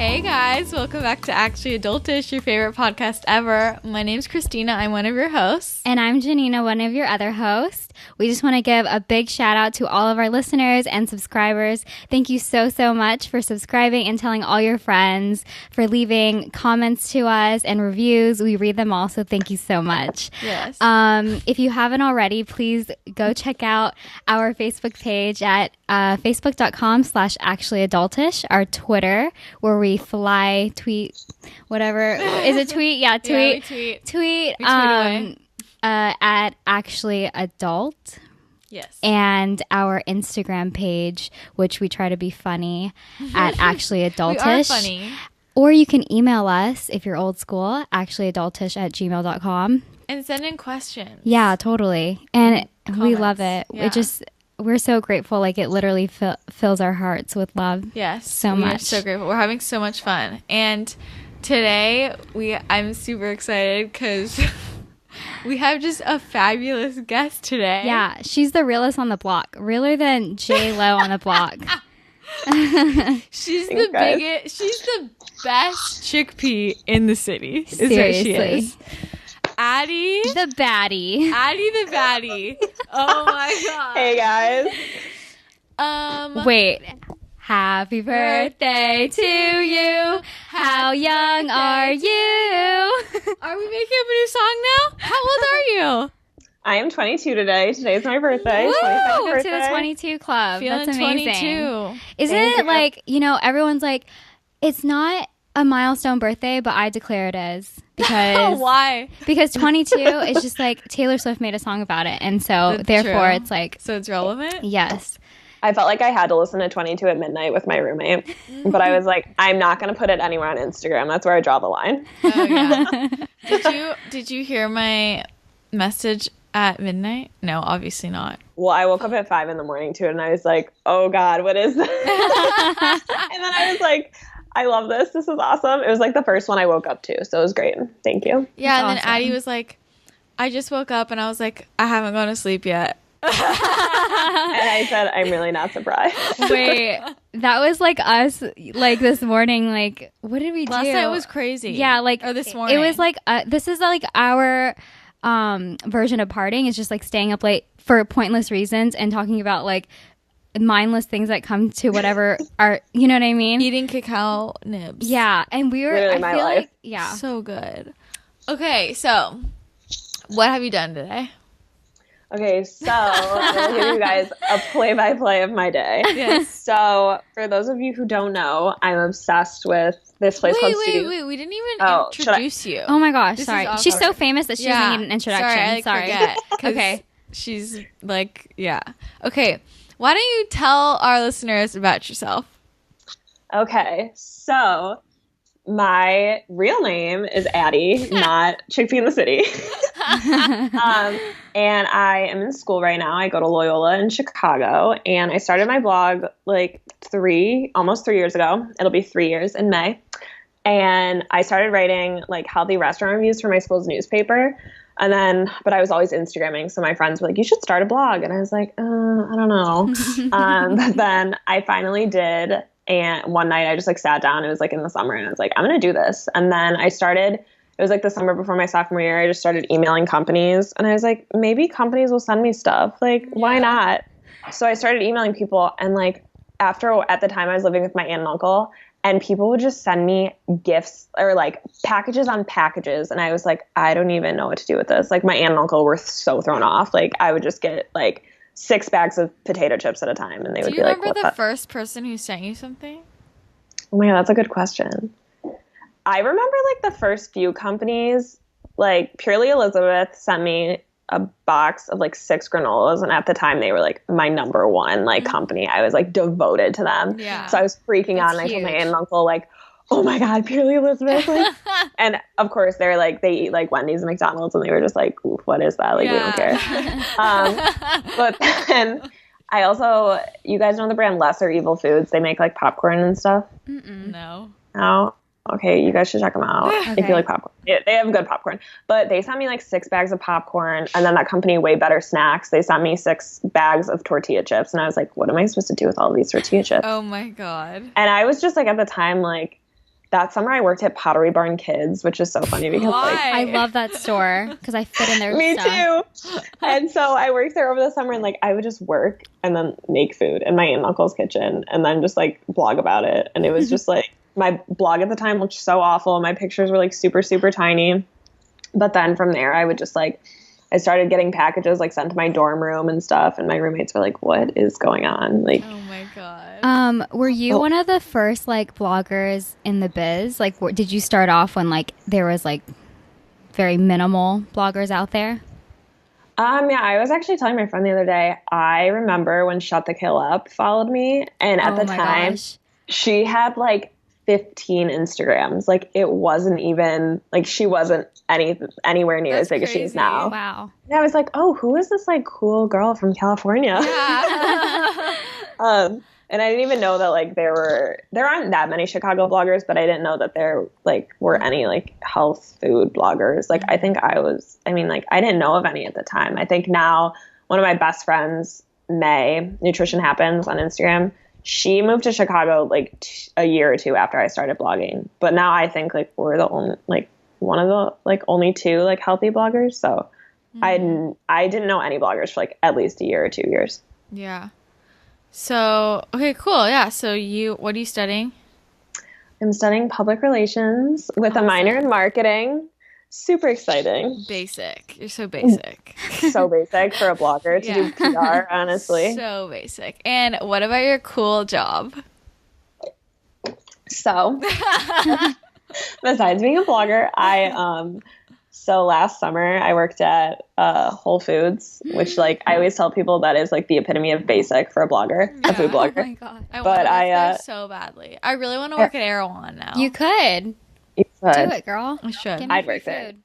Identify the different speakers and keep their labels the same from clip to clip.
Speaker 1: Hey guys, welcome back to Actually Adultish, your favorite podcast ever. My name's Christina, I'm one of your hosts.
Speaker 2: And I'm Janina, one of your other hosts. We just want to give a big shout out to all of our listeners and subscribers. Thank you so much for subscribing and telling all your friends, for leaving comments to us and reviews. We read them all, so thank you so much.
Speaker 1: Yes.
Speaker 2: If you haven't already, please go check out our Facebook page at facebook.com/actuallyadultish, our Twitter, where we tweet, whatever. Is it tweet? Yeah, tweet.
Speaker 1: Yeah, we tweet.
Speaker 2: Tweet.
Speaker 1: We tweet away.
Speaker 2: At Actually Adult.
Speaker 1: Yes.
Speaker 2: And our Instagram page, which we try to be funny, at Actually Adultish.
Speaker 1: We are funny.
Speaker 2: Or you can email us if you're old school, actuallyadultish@gmail.com.
Speaker 1: And send in questions.
Speaker 2: Yeah, totally. And
Speaker 1: Comments.
Speaker 2: we love it.
Speaker 1: Yeah.
Speaker 2: We're so grateful. Like, it literally fills our hearts with love.
Speaker 1: Yes.
Speaker 2: So
Speaker 1: we
Speaker 2: much.
Speaker 1: Are so grateful. We're having so much fun. And today, I'm super excited because we have just a fabulous guest today.
Speaker 2: Yeah, she's the realest on the block. Realer than J-Lo on the block.
Speaker 1: She's the biggest. She's the best chickpea in the city. Is
Speaker 2: Seriously.
Speaker 1: what she is. Addie.
Speaker 2: The baddie.
Speaker 1: Addie the baddie. Oh my god.
Speaker 3: Hey guys.
Speaker 2: Wait. Happy birthday to you. How young are you?
Speaker 1: Are we making up a new song now? How old are you?
Speaker 3: I am 22 today. Today's my birthday.
Speaker 2: Woo!
Speaker 3: 22nd
Speaker 2: Welcome to
Speaker 3: birthday.
Speaker 2: the 22 club.
Speaker 1: Feeling
Speaker 2: That's amazing.
Speaker 1: 22.
Speaker 2: Isn't
Speaker 3: Thank
Speaker 2: it
Speaker 3: you.
Speaker 2: like, everyone's like, it's not a milestone birthday, but I declare it is. Because
Speaker 1: Why?
Speaker 2: Because 22 is just like Taylor Swift made a song about it. And so
Speaker 1: That's
Speaker 2: therefore
Speaker 1: true.
Speaker 2: it's like,
Speaker 1: So it's relevant?
Speaker 2: yes.
Speaker 3: I felt like I had to listen to 22 at midnight with my roommate, but I was like, I'm not going to put it anywhere on Instagram. That's where I draw the line.
Speaker 1: Oh yeah. Did you hear my message at midnight? No, obviously not.
Speaker 3: Well, I woke up at 5 a.m. too, and I was like, oh God, what is this? And then I was like, I love this. This is awesome. It was like the first one I woke up to, so it was great. Thank you.
Speaker 1: Yeah, and
Speaker 2: That's
Speaker 1: then
Speaker 2: awesome.
Speaker 1: Addie was like, I just woke up and I was like, I haven't gone to sleep yet.
Speaker 3: And I said, I'm really not surprised.
Speaker 2: Wait, that was like us, like this morning, like, what did we do?
Speaker 1: Last night was crazy.
Speaker 2: Yeah, like,
Speaker 1: or this morning.
Speaker 2: it was like, this is like our version of partying. It's just like staying up late for pointless reasons and talking about like mindless things that come to whatever are, you know what I mean?
Speaker 1: eating cacao nibs.
Speaker 2: Yeah, and we were,
Speaker 3: Literally
Speaker 2: I
Speaker 3: my
Speaker 2: feel
Speaker 3: life.
Speaker 2: like, yeah.
Speaker 1: So good. Okay, so what have you done today?
Speaker 3: Okay, so I'm going to give you guys a play-by-play of my day.
Speaker 1: Yes.
Speaker 3: So, for those of you who don't know, I'm obsessed with this place called
Speaker 1: Wait. We didn't even
Speaker 3: Oh, should I-
Speaker 1: introduce you.
Speaker 2: Oh my gosh,
Speaker 1: This is
Speaker 2: sorry.
Speaker 1: awkward.
Speaker 2: She's so famous that she doesn't need an introduction.
Speaker 1: Sorry. I forget, 'cause
Speaker 2: Okay.
Speaker 1: She's like, yeah. Okay. Why don't you tell our listeners about yourself?
Speaker 3: Okay, so my real name is Addie, not Chickpea in the City. And I am in school right now. I go to Loyola in Chicago, and I started my blog like almost 3 years ago. It'll be 3 years in May. And I started writing like healthy restaurant reviews for my school's newspaper. But I was always Instagramming. So my friends were like, you should start a blog. And I was like, I don't know. But then I finally did. And one night I just like sat down. It was like in the summer, and I was like, I'm going to do this. And then it was like the summer before my sophomore year. I just started emailing companies, and I was like, maybe companies will send me stuff. Like, why not? So I started emailing people, and like at the time I was living with my aunt and uncle, and people would just send me gifts or like packages on packages. And I was like, I don't even know what to do with this. Like, my aunt and uncle were so thrown off. Like, I would just get like 6 bags of potato chips at a time, and they would be like,
Speaker 1: Do you remember
Speaker 3: what
Speaker 1: the first person who sent you something?
Speaker 3: Oh my God, that's a good question. I remember like the first few companies, like Purely Elizabeth sent me a box of like 6 granolas, and at the time they were like my number one like company. I was like devoted to them.
Speaker 1: Yeah.
Speaker 3: So I was freaking out, and I told my aunt and uncle like, oh my God, Purely Elizabeth. Like, and of course they're like, they eat like Wendy's and McDonald's, and they were just like, oof, what is that? Like, we don't care. But then I also, you guys know the brand Lesser Evil Foods? They make like popcorn and stuff.
Speaker 1: No.
Speaker 3: No? Okay, you guys should check them out if you like popcorn. Yeah, they have good popcorn. But they sent me like 6 bags of popcorn, and then that company, Way Better Snacks, they sent me 6 bags of tortilla chips, and I was like, what am I supposed to do with all of these tortilla chips?
Speaker 1: Oh my God.
Speaker 3: And I was just like, at the time, like, that summer I worked at Pottery Barn Kids, which is so funny because like
Speaker 2: I love that store because I fit in there.
Speaker 3: me
Speaker 2: stuff.
Speaker 3: too. And so I worked there over the summer and like I would just work and then make food in my aunt and uncle's kitchen and then just like blog about it. And it was just like my blog at the time looked so awful. My pictures were like super, super tiny. But then from there I would just like I started getting packages like sent to my dorm room and stuff, and my roommates were like, "What is going on?" Like,
Speaker 1: oh my god.
Speaker 2: Were you one of the first like bloggers in the biz? Like, did you start off when like there was like very minimal bloggers out there?
Speaker 3: yeah, I was actually telling my friend the other day. I remember when Shut the Kill Up followed me, and at the time, she had like 15 Instagrams. Like, it wasn't even like she wasn't anywhere near as big as she is now.
Speaker 2: Wow.
Speaker 3: And I was like, oh, who is this like cool girl from California?
Speaker 1: Yeah.
Speaker 3: And I didn't even know that like there aren't that many Chicago bloggers, but I didn't know that there like were any like health food bloggers. Like I didn't know of any at the time. I think now one of my best friends, May, Nutrition Happens on Instagram, she moved to Chicago like a year or two after I started blogging. But now I think like we're the only like one of the like only two like healthy bloggers. So I didn't know any bloggers for like at least a year or 2 years.
Speaker 1: Yeah. So, okay, cool. Yeah. So what are you studying?
Speaker 3: I'm studying public relations with a minor in marketing. Super exciting.
Speaker 1: Basic. You're so basic.
Speaker 3: So basic for a blogger to do PR, honestly.
Speaker 1: So basic. And what about your cool job?
Speaker 3: So, besides being a blogger, so last summer I worked at Whole Foods, which like I always tell people that is like the epitome of basic for a blogger, a food blogger.
Speaker 2: Oh my god.
Speaker 1: I want to work there so badly. I really want to work at Erewhon now.
Speaker 2: You could.
Speaker 3: You could.
Speaker 2: Do it, girl.
Speaker 1: I should.
Speaker 2: Give me
Speaker 3: I'd
Speaker 2: free
Speaker 3: work there.
Speaker 2: food.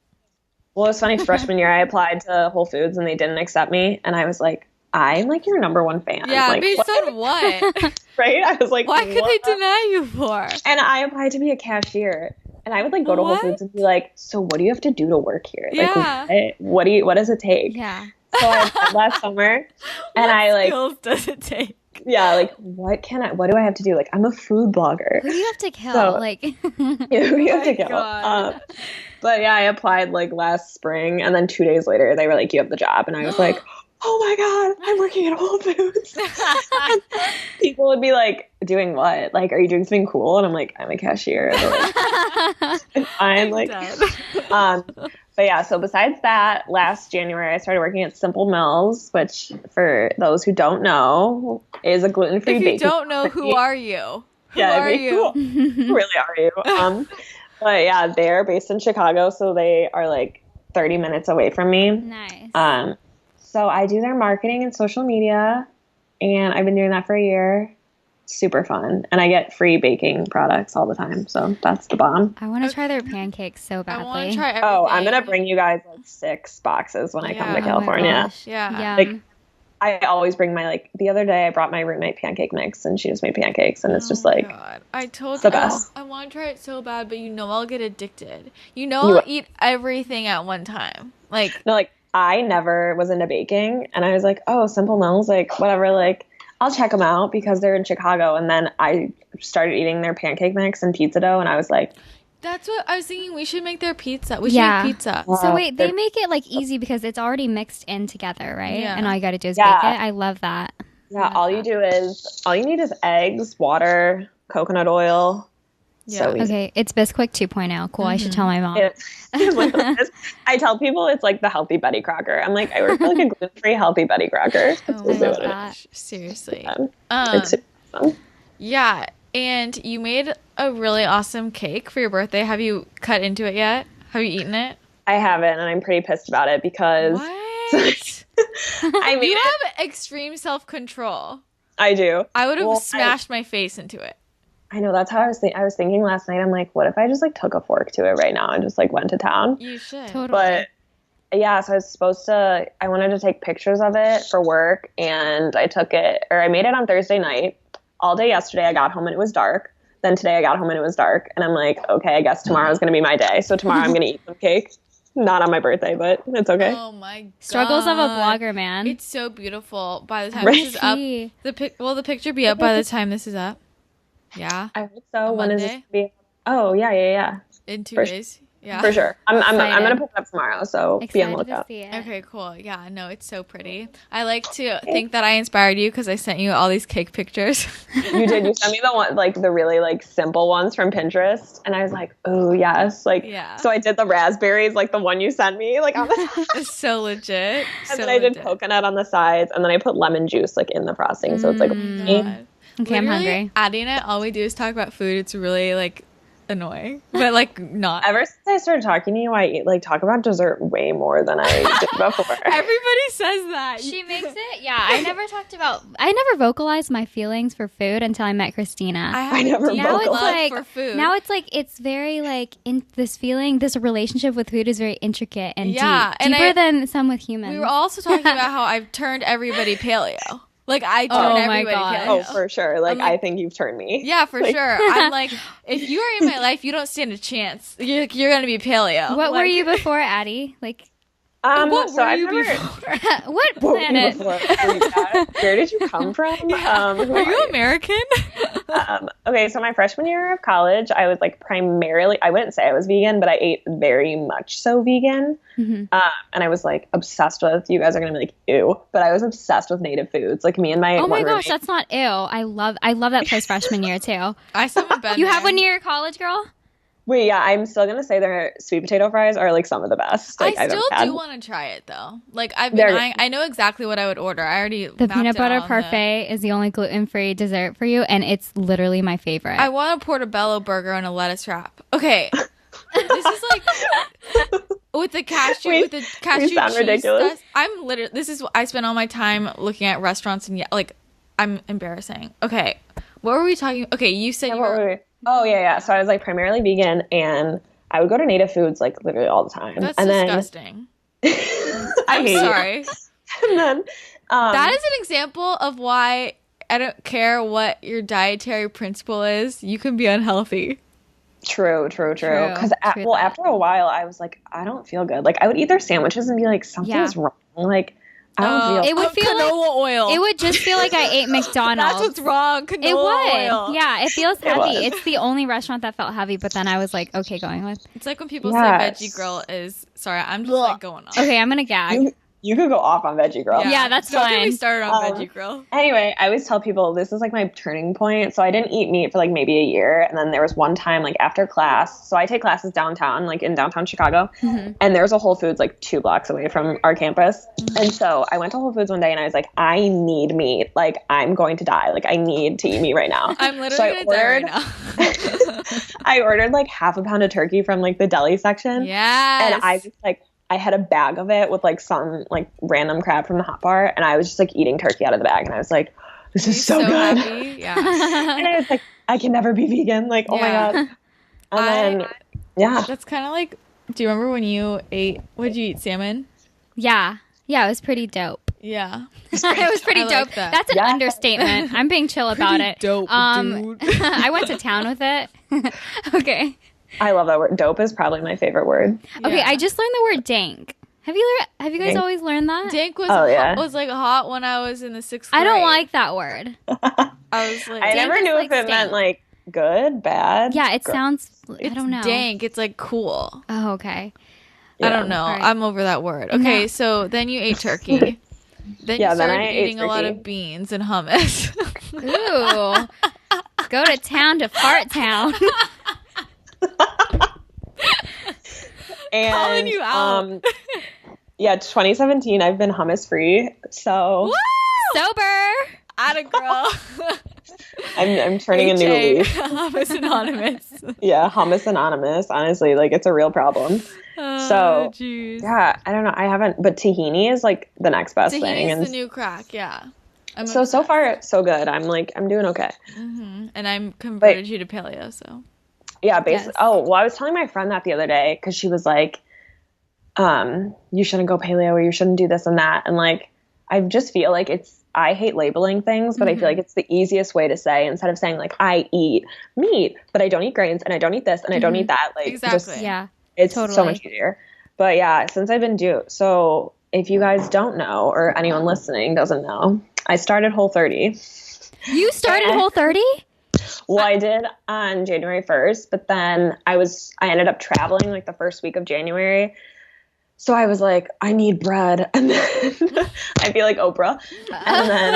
Speaker 3: Well, it was funny. Freshman year, I applied to Whole Foods and they didn't accept me, and I was like, "I'm like your number one fan."
Speaker 1: Yeah,
Speaker 3: like,
Speaker 1: based on what?
Speaker 3: Right? I was like,
Speaker 1: Why could
Speaker 3: what?
Speaker 1: they deny you for?
Speaker 3: And I applied to be a cashier, and I would like go to Whole Foods and be like, "So what do you have to do to work here?
Speaker 1: Yeah.
Speaker 3: Like, what does it take?"
Speaker 2: Yeah.
Speaker 3: So I applied last summer, and I like,
Speaker 1: skills does it take?
Speaker 3: yeah, like what do I have to do? Like, I'm a food blogger.
Speaker 2: Who do you have to kill?
Speaker 3: So-
Speaker 2: like,
Speaker 3: Yeah, who do you have to kill?
Speaker 1: God.
Speaker 3: But yeah, I applied like last spring, and then 2 days later, they were like, "You have the job," and I was like, "Oh my god, I'm working at Whole Foods." People would be like, "Doing what? Like, are you doing something cool?" And I'm like, "I'm a cashier." They're like, I'm like, but yeah. So besides that, last January, I started working at Simple Mills, which, for those who don't know, is a gluten-free
Speaker 1: If
Speaker 3: baking
Speaker 1: you don't know,
Speaker 3: company.
Speaker 1: who are you? Who
Speaker 3: Yeah,
Speaker 1: are you?
Speaker 3: Who really are you? But yeah, they're based in Chicago, so they are like 30 minutes away from me.
Speaker 2: nice.
Speaker 3: So I do their marketing and social media, and I've been doing that for a year. Super fun. And I get free baking products all the time, so that's the bomb.
Speaker 2: I want to try their pancakes so
Speaker 1: I
Speaker 2: badly.
Speaker 1: want to try everything.
Speaker 3: Oh, I'm going to bring you guys like 6 boxes when I come
Speaker 1: Yeah.
Speaker 3: to
Speaker 1: Oh my
Speaker 3: California.
Speaker 2: gosh.
Speaker 1: Yeah.
Speaker 3: Like, I always bring my, like, the other day I brought my roommate pancake mix, and she just made pancakes, and it's just like,
Speaker 1: God. I told
Speaker 3: the
Speaker 1: you
Speaker 3: best.
Speaker 1: I want to try it so bad, but I'll get addicted.
Speaker 3: You
Speaker 1: I'll
Speaker 3: will.
Speaker 1: eat everything at one time. Like,
Speaker 3: no, like, I never was into baking, and I was like, oh, Simple Mills, like, whatever, like, I'll check them out because they're in Chicago. And then I started eating their pancake mix and pizza dough, and I was like,
Speaker 1: that's what I was thinking. We should make their pizza. We should
Speaker 2: Yeah.
Speaker 1: make pizza.
Speaker 2: So wait, they
Speaker 3: they're-
Speaker 2: make it like easy because it's already mixed in together, right?
Speaker 1: Yeah.
Speaker 2: And all you got to do is
Speaker 3: Yeah.
Speaker 2: bake it. I love that.
Speaker 3: yeah, all you need is eggs, water, coconut oil.
Speaker 1: Yeah.
Speaker 3: So easy.
Speaker 2: Okay, it's Bisquick 2.0. Cool. I should tell my mom.
Speaker 3: I tell people it's like the healthy Betty Crocker. I'm like, I work for like a gluten-free healthy Betty Crocker.
Speaker 1: Oh
Speaker 3: That's
Speaker 1: my
Speaker 3: really what it
Speaker 1: gosh. Seriously.
Speaker 3: is. It's super fun.
Speaker 1: Yeah. And you made a really awesome cake for your birthday. Have you cut into it yet? Have you eaten it?
Speaker 3: I haven't, and I'm pretty pissed about it because
Speaker 1: What?
Speaker 3: I made
Speaker 1: You
Speaker 3: it.
Speaker 1: have extreme self-control.
Speaker 3: I do.
Speaker 1: I would have
Speaker 3: Well,
Speaker 1: smashed my face into it.
Speaker 3: I know, that's how I was thinking. I was thinking last night, I'm like, what if I just like took a fork to it right now and just like went to town?
Speaker 1: You should.
Speaker 2: Totally.
Speaker 3: But yeah, so I wanted to take pictures of it for work, and I made it on Thursday night. All day yesterday, I got home and it was dark. Then today I got home and it was dark, and I'm like, okay, I guess tomorrow's going to be my day. So tomorrow I'm going to eat some cake. Not on my birthday, but it's okay.
Speaker 1: Oh my god.
Speaker 2: Struggles of a blogger, man.
Speaker 1: It's so beautiful. By the time
Speaker 3: Right.
Speaker 1: this is up,
Speaker 2: Gee.
Speaker 1: the picture be up by the time this is up. Yeah.
Speaker 3: I hope so.
Speaker 1: On
Speaker 3: When is this
Speaker 1: Monday?
Speaker 3: going to be? Oh, yeah.
Speaker 1: in 2
Speaker 3: For
Speaker 1: days. Yeah.
Speaker 3: For sure. I'm
Speaker 2: Excited.
Speaker 3: gonna pick it up tomorrow, so be on the
Speaker 2: Excited to
Speaker 3: lookout.
Speaker 2: see it.
Speaker 1: Okay, cool. Yeah, no, it's so pretty. I like to think that I inspired you because I sent you all these cake pictures.
Speaker 3: You did. You sent me the one, like the really like simple ones from Pinterest, and I was like, oh yes, like
Speaker 1: Yeah.
Speaker 3: So I did the raspberries, like the one you sent me, like on the
Speaker 1: It's so legit.
Speaker 3: and then I did coconut on the sides, and then I put lemon juice like in the frosting, so it's like
Speaker 1: God.
Speaker 2: Okay, I'm
Speaker 1: Literally,
Speaker 2: hungry.
Speaker 1: Addie and I, all we do is talk about food. It's really like annoying, but like not.
Speaker 3: Ever since I started talking to you, I talk about dessert way more than I did before.
Speaker 1: Everybody says that.
Speaker 2: She makes it. Yeah, I never vocalized my feelings for food until I met Christina.
Speaker 1: I
Speaker 3: never
Speaker 1: deep
Speaker 3: vocalized.
Speaker 1: love for food.
Speaker 2: Now it's very like in this feeling. This relationship with food is very intricate and
Speaker 1: Yeah,
Speaker 2: deep,
Speaker 1: and
Speaker 2: deeper than some with humans.
Speaker 1: we were also talking about how I've turned everybody paleo. Like I turned
Speaker 2: Oh my
Speaker 1: everybody
Speaker 2: God.
Speaker 1: paleo.
Speaker 3: Oh, for sure. Like,
Speaker 1: I'm like-
Speaker 3: I think you've turned me.
Speaker 1: Yeah, for sure. I'm like, if you are in my life, you don't stand a chance. You're gonna be paleo.
Speaker 2: What were
Speaker 1: Like,
Speaker 2: you before, Addie? Like
Speaker 1: What
Speaker 3: So
Speaker 1: were
Speaker 3: I've
Speaker 1: you
Speaker 3: never.
Speaker 1: before?
Speaker 2: what
Speaker 3: What were you
Speaker 2: planet?
Speaker 3: before? Where did you come from? Who
Speaker 1: Are you
Speaker 3: you?
Speaker 1: American?
Speaker 3: Okay, so my freshman year of college, I was like primarily, I wouldn't say I was vegan, but I ate very much so vegan. And I was like obsessed with, you guys are going to be like, ew, but I was obsessed with native foods. Like me and my
Speaker 2: Oh my
Speaker 3: one
Speaker 2: gosh,
Speaker 3: roommate-
Speaker 2: that's not ill. I love that place freshman year too.
Speaker 1: I still haven't been
Speaker 2: You
Speaker 1: there.
Speaker 2: have one near your college, girl?
Speaker 3: Wait, yeah, I'm still going to say their sweet potato fries are like some of the best. Like,
Speaker 1: I
Speaker 3: I've
Speaker 1: still
Speaker 3: ever had.
Speaker 1: do want to try it though. Like I've
Speaker 3: They're-
Speaker 1: been, I know exactly what I would order. I already
Speaker 2: The
Speaker 1: mapped
Speaker 2: peanut
Speaker 1: it
Speaker 2: butter
Speaker 1: out on
Speaker 2: parfait is the only gluten-free dessert for you, and it's literally my favorite.
Speaker 1: I want a portobello burger and a lettuce wrap. Okay, this is like with the cashew
Speaker 3: sound
Speaker 1: cheese
Speaker 3: ridiculous.
Speaker 1: stuff. I'm literally I spend all my time looking at restaurants and like I'm embarrassing. Okay, what were we talking? Okay, you said you were.
Speaker 3: Oh, yeah. So I was like primarily vegan, and I would go to native foods like literally all the time.
Speaker 1: That's
Speaker 3: and
Speaker 1: disgusting.
Speaker 3: I
Speaker 1: I'm
Speaker 3: hate you.
Speaker 1: sorry.
Speaker 3: And then
Speaker 1: That is an example of why I don't care what your dietary principle is. You can be unhealthy.
Speaker 3: True. Because after a while, I was like, I don't feel good. Like I would eat their sandwiches and be like, something's wrong. Like I don't feel.
Speaker 2: It would feel like
Speaker 1: canola oil.
Speaker 2: it would just feel like I ate McDonald's.
Speaker 1: That's what's wrong. Canola
Speaker 2: It would.
Speaker 1: oil.
Speaker 2: Yeah, it feels heavy.
Speaker 3: was.
Speaker 2: It's the only restaurant that felt heavy, but then I was like, okay, going with.
Speaker 1: It's like when people
Speaker 3: Yes.
Speaker 1: say veggie grill is. Sorry, I'm just like going on.
Speaker 2: Okay, I'm going to gag.
Speaker 3: You could go off on veggie grill.
Speaker 2: Yeah, that's
Speaker 1: Don't get me
Speaker 2: fine.
Speaker 1: started on veggie grill.
Speaker 3: Anyway, I always tell people this is like my turning point. So I didn't eat meat for like maybe a year. And then there was one time like after class. So I take classes downtown, like in downtown Chicago. And there's a Whole Foods like 2 blocks away from our campus. And so I went to Whole Foods one day and I was like, I need meat. Like I'm going to die. Like I need to eat meat right now.
Speaker 1: I'm literally
Speaker 3: So I
Speaker 1: gonna die right now.
Speaker 3: I ordered like half a pound of turkey from like the deli section.
Speaker 1: Yes.
Speaker 3: And I just like, I had a bag of it with like some like random crab from the hot bar, and I was just like eating turkey out of the bag, and I was like, "This is so good."
Speaker 1: Happy. Yeah.
Speaker 3: And I was like, "I can never be vegan." Like, oh my
Speaker 1: Yeah.
Speaker 3: god. And then, yeah,
Speaker 1: That's kind of like. Do you remember when you ate? What did you eat? Salmon.
Speaker 2: Yeah, it was pretty dope.
Speaker 1: Yeah.
Speaker 2: It was pretty
Speaker 1: I like
Speaker 2: dope.
Speaker 1: that.
Speaker 2: That's an
Speaker 3: Yeah.
Speaker 2: understatement. I'm being chill about it.
Speaker 1: dope, dude.
Speaker 2: I went to town with it. Okay.
Speaker 3: I love that word. Dope is probably my favorite word.
Speaker 2: Okay,
Speaker 1: Yeah.
Speaker 2: I just learned the word dank. Have you guys
Speaker 3: Dank.
Speaker 2: always learned that?
Speaker 1: Dank was
Speaker 3: Oh, yeah.
Speaker 1: was like hot when I was in the 6th
Speaker 2: I
Speaker 1: grade.
Speaker 2: don't like that word.
Speaker 1: I was like,
Speaker 3: I
Speaker 2: Dank
Speaker 3: never
Speaker 2: is
Speaker 3: knew
Speaker 2: like
Speaker 3: if it
Speaker 2: stank.
Speaker 3: meant like good, bad.
Speaker 2: Yeah, it
Speaker 3: gross.
Speaker 2: sounds. I
Speaker 1: it's
Speaker 2: don't know.
Speaker 1: dank. It's like cool.
Speaker 2: Oh, okay.
Speaker 1: I don't know.
Speaker 2: Alright.
Speaker 1: I'm over that word. Okay,
Speaker 2: No.
Speaker 1: so then you ate turkey. Then
Speaker 3: Yeah,
Speaker 1: you
Speaker 3: then
Speaker 1: started
Speaker 3: I ate
Speaker 1: eating a lot
Speaker 3: turkey.
Speaker 1: of beans and hummus.
Speaker 2: Ooh. Go to town to fart town.
Speaker 3: And,
Speaker 1: Calling you out.
Speaker 3: Yeah, 2017. I've been hummus free, so
Speaker 2: Sober.
Speaker 1: Atta girl.
Speaker 3: I'm turning a new
Speaker 1: HA,
Speaker 3: leaf.
Speaker 1: Hummus Anonymous.
Speaker 3: Yeah, hummus anonymous. Honestly, like it's a real problem.
Speaker 1: Oh,
Speaker 3: So,
Speaker 1: jeez.
Speaker 3: Yeah, I don't know. I haven't, but tahini is like the next best thing.
Speaker 1: Tahini is
Speaker 3: And
Speaker 1: the new crack, yeah. I'm
Speaker 3: so
Speaker 1: obsessed.
Speaker 3: far so good. I'm doing okay.
Speaker 1: And I'm converted you to paleo, so.
Speaker 3: Yeah, basically.
Speaker 2: Yes.
Speaker 3: Oh, well, I was telling my friend that the other day because she was like, you shouldn't go paleo or you shouldn't do this and that. And like, I just feel like I hate labeling things, but I feel like it's the easiest way to say instead of saying like, I eat meat, but I don't eat grains and I don't eat this and I don't eat that. Like,
Speaker 1: Exactly.
Speaker 3: just,
Speaker 2: Yeah.
Speaker 3: it's
Speaker 2: totally.
Speaker 3: so much easier. But yeah, since I've been so if you guys don't know or anyone listening doesn't know, I started Whole30.
Speaker 2: You started
Speaker 3: Yeah.
Speaker 2: Whole 30?
Speaker 3: Well, I did on January 1st, but then I ended up traveling like the first week of January. So I was like, I need bread. And then I feel like Oprah. And then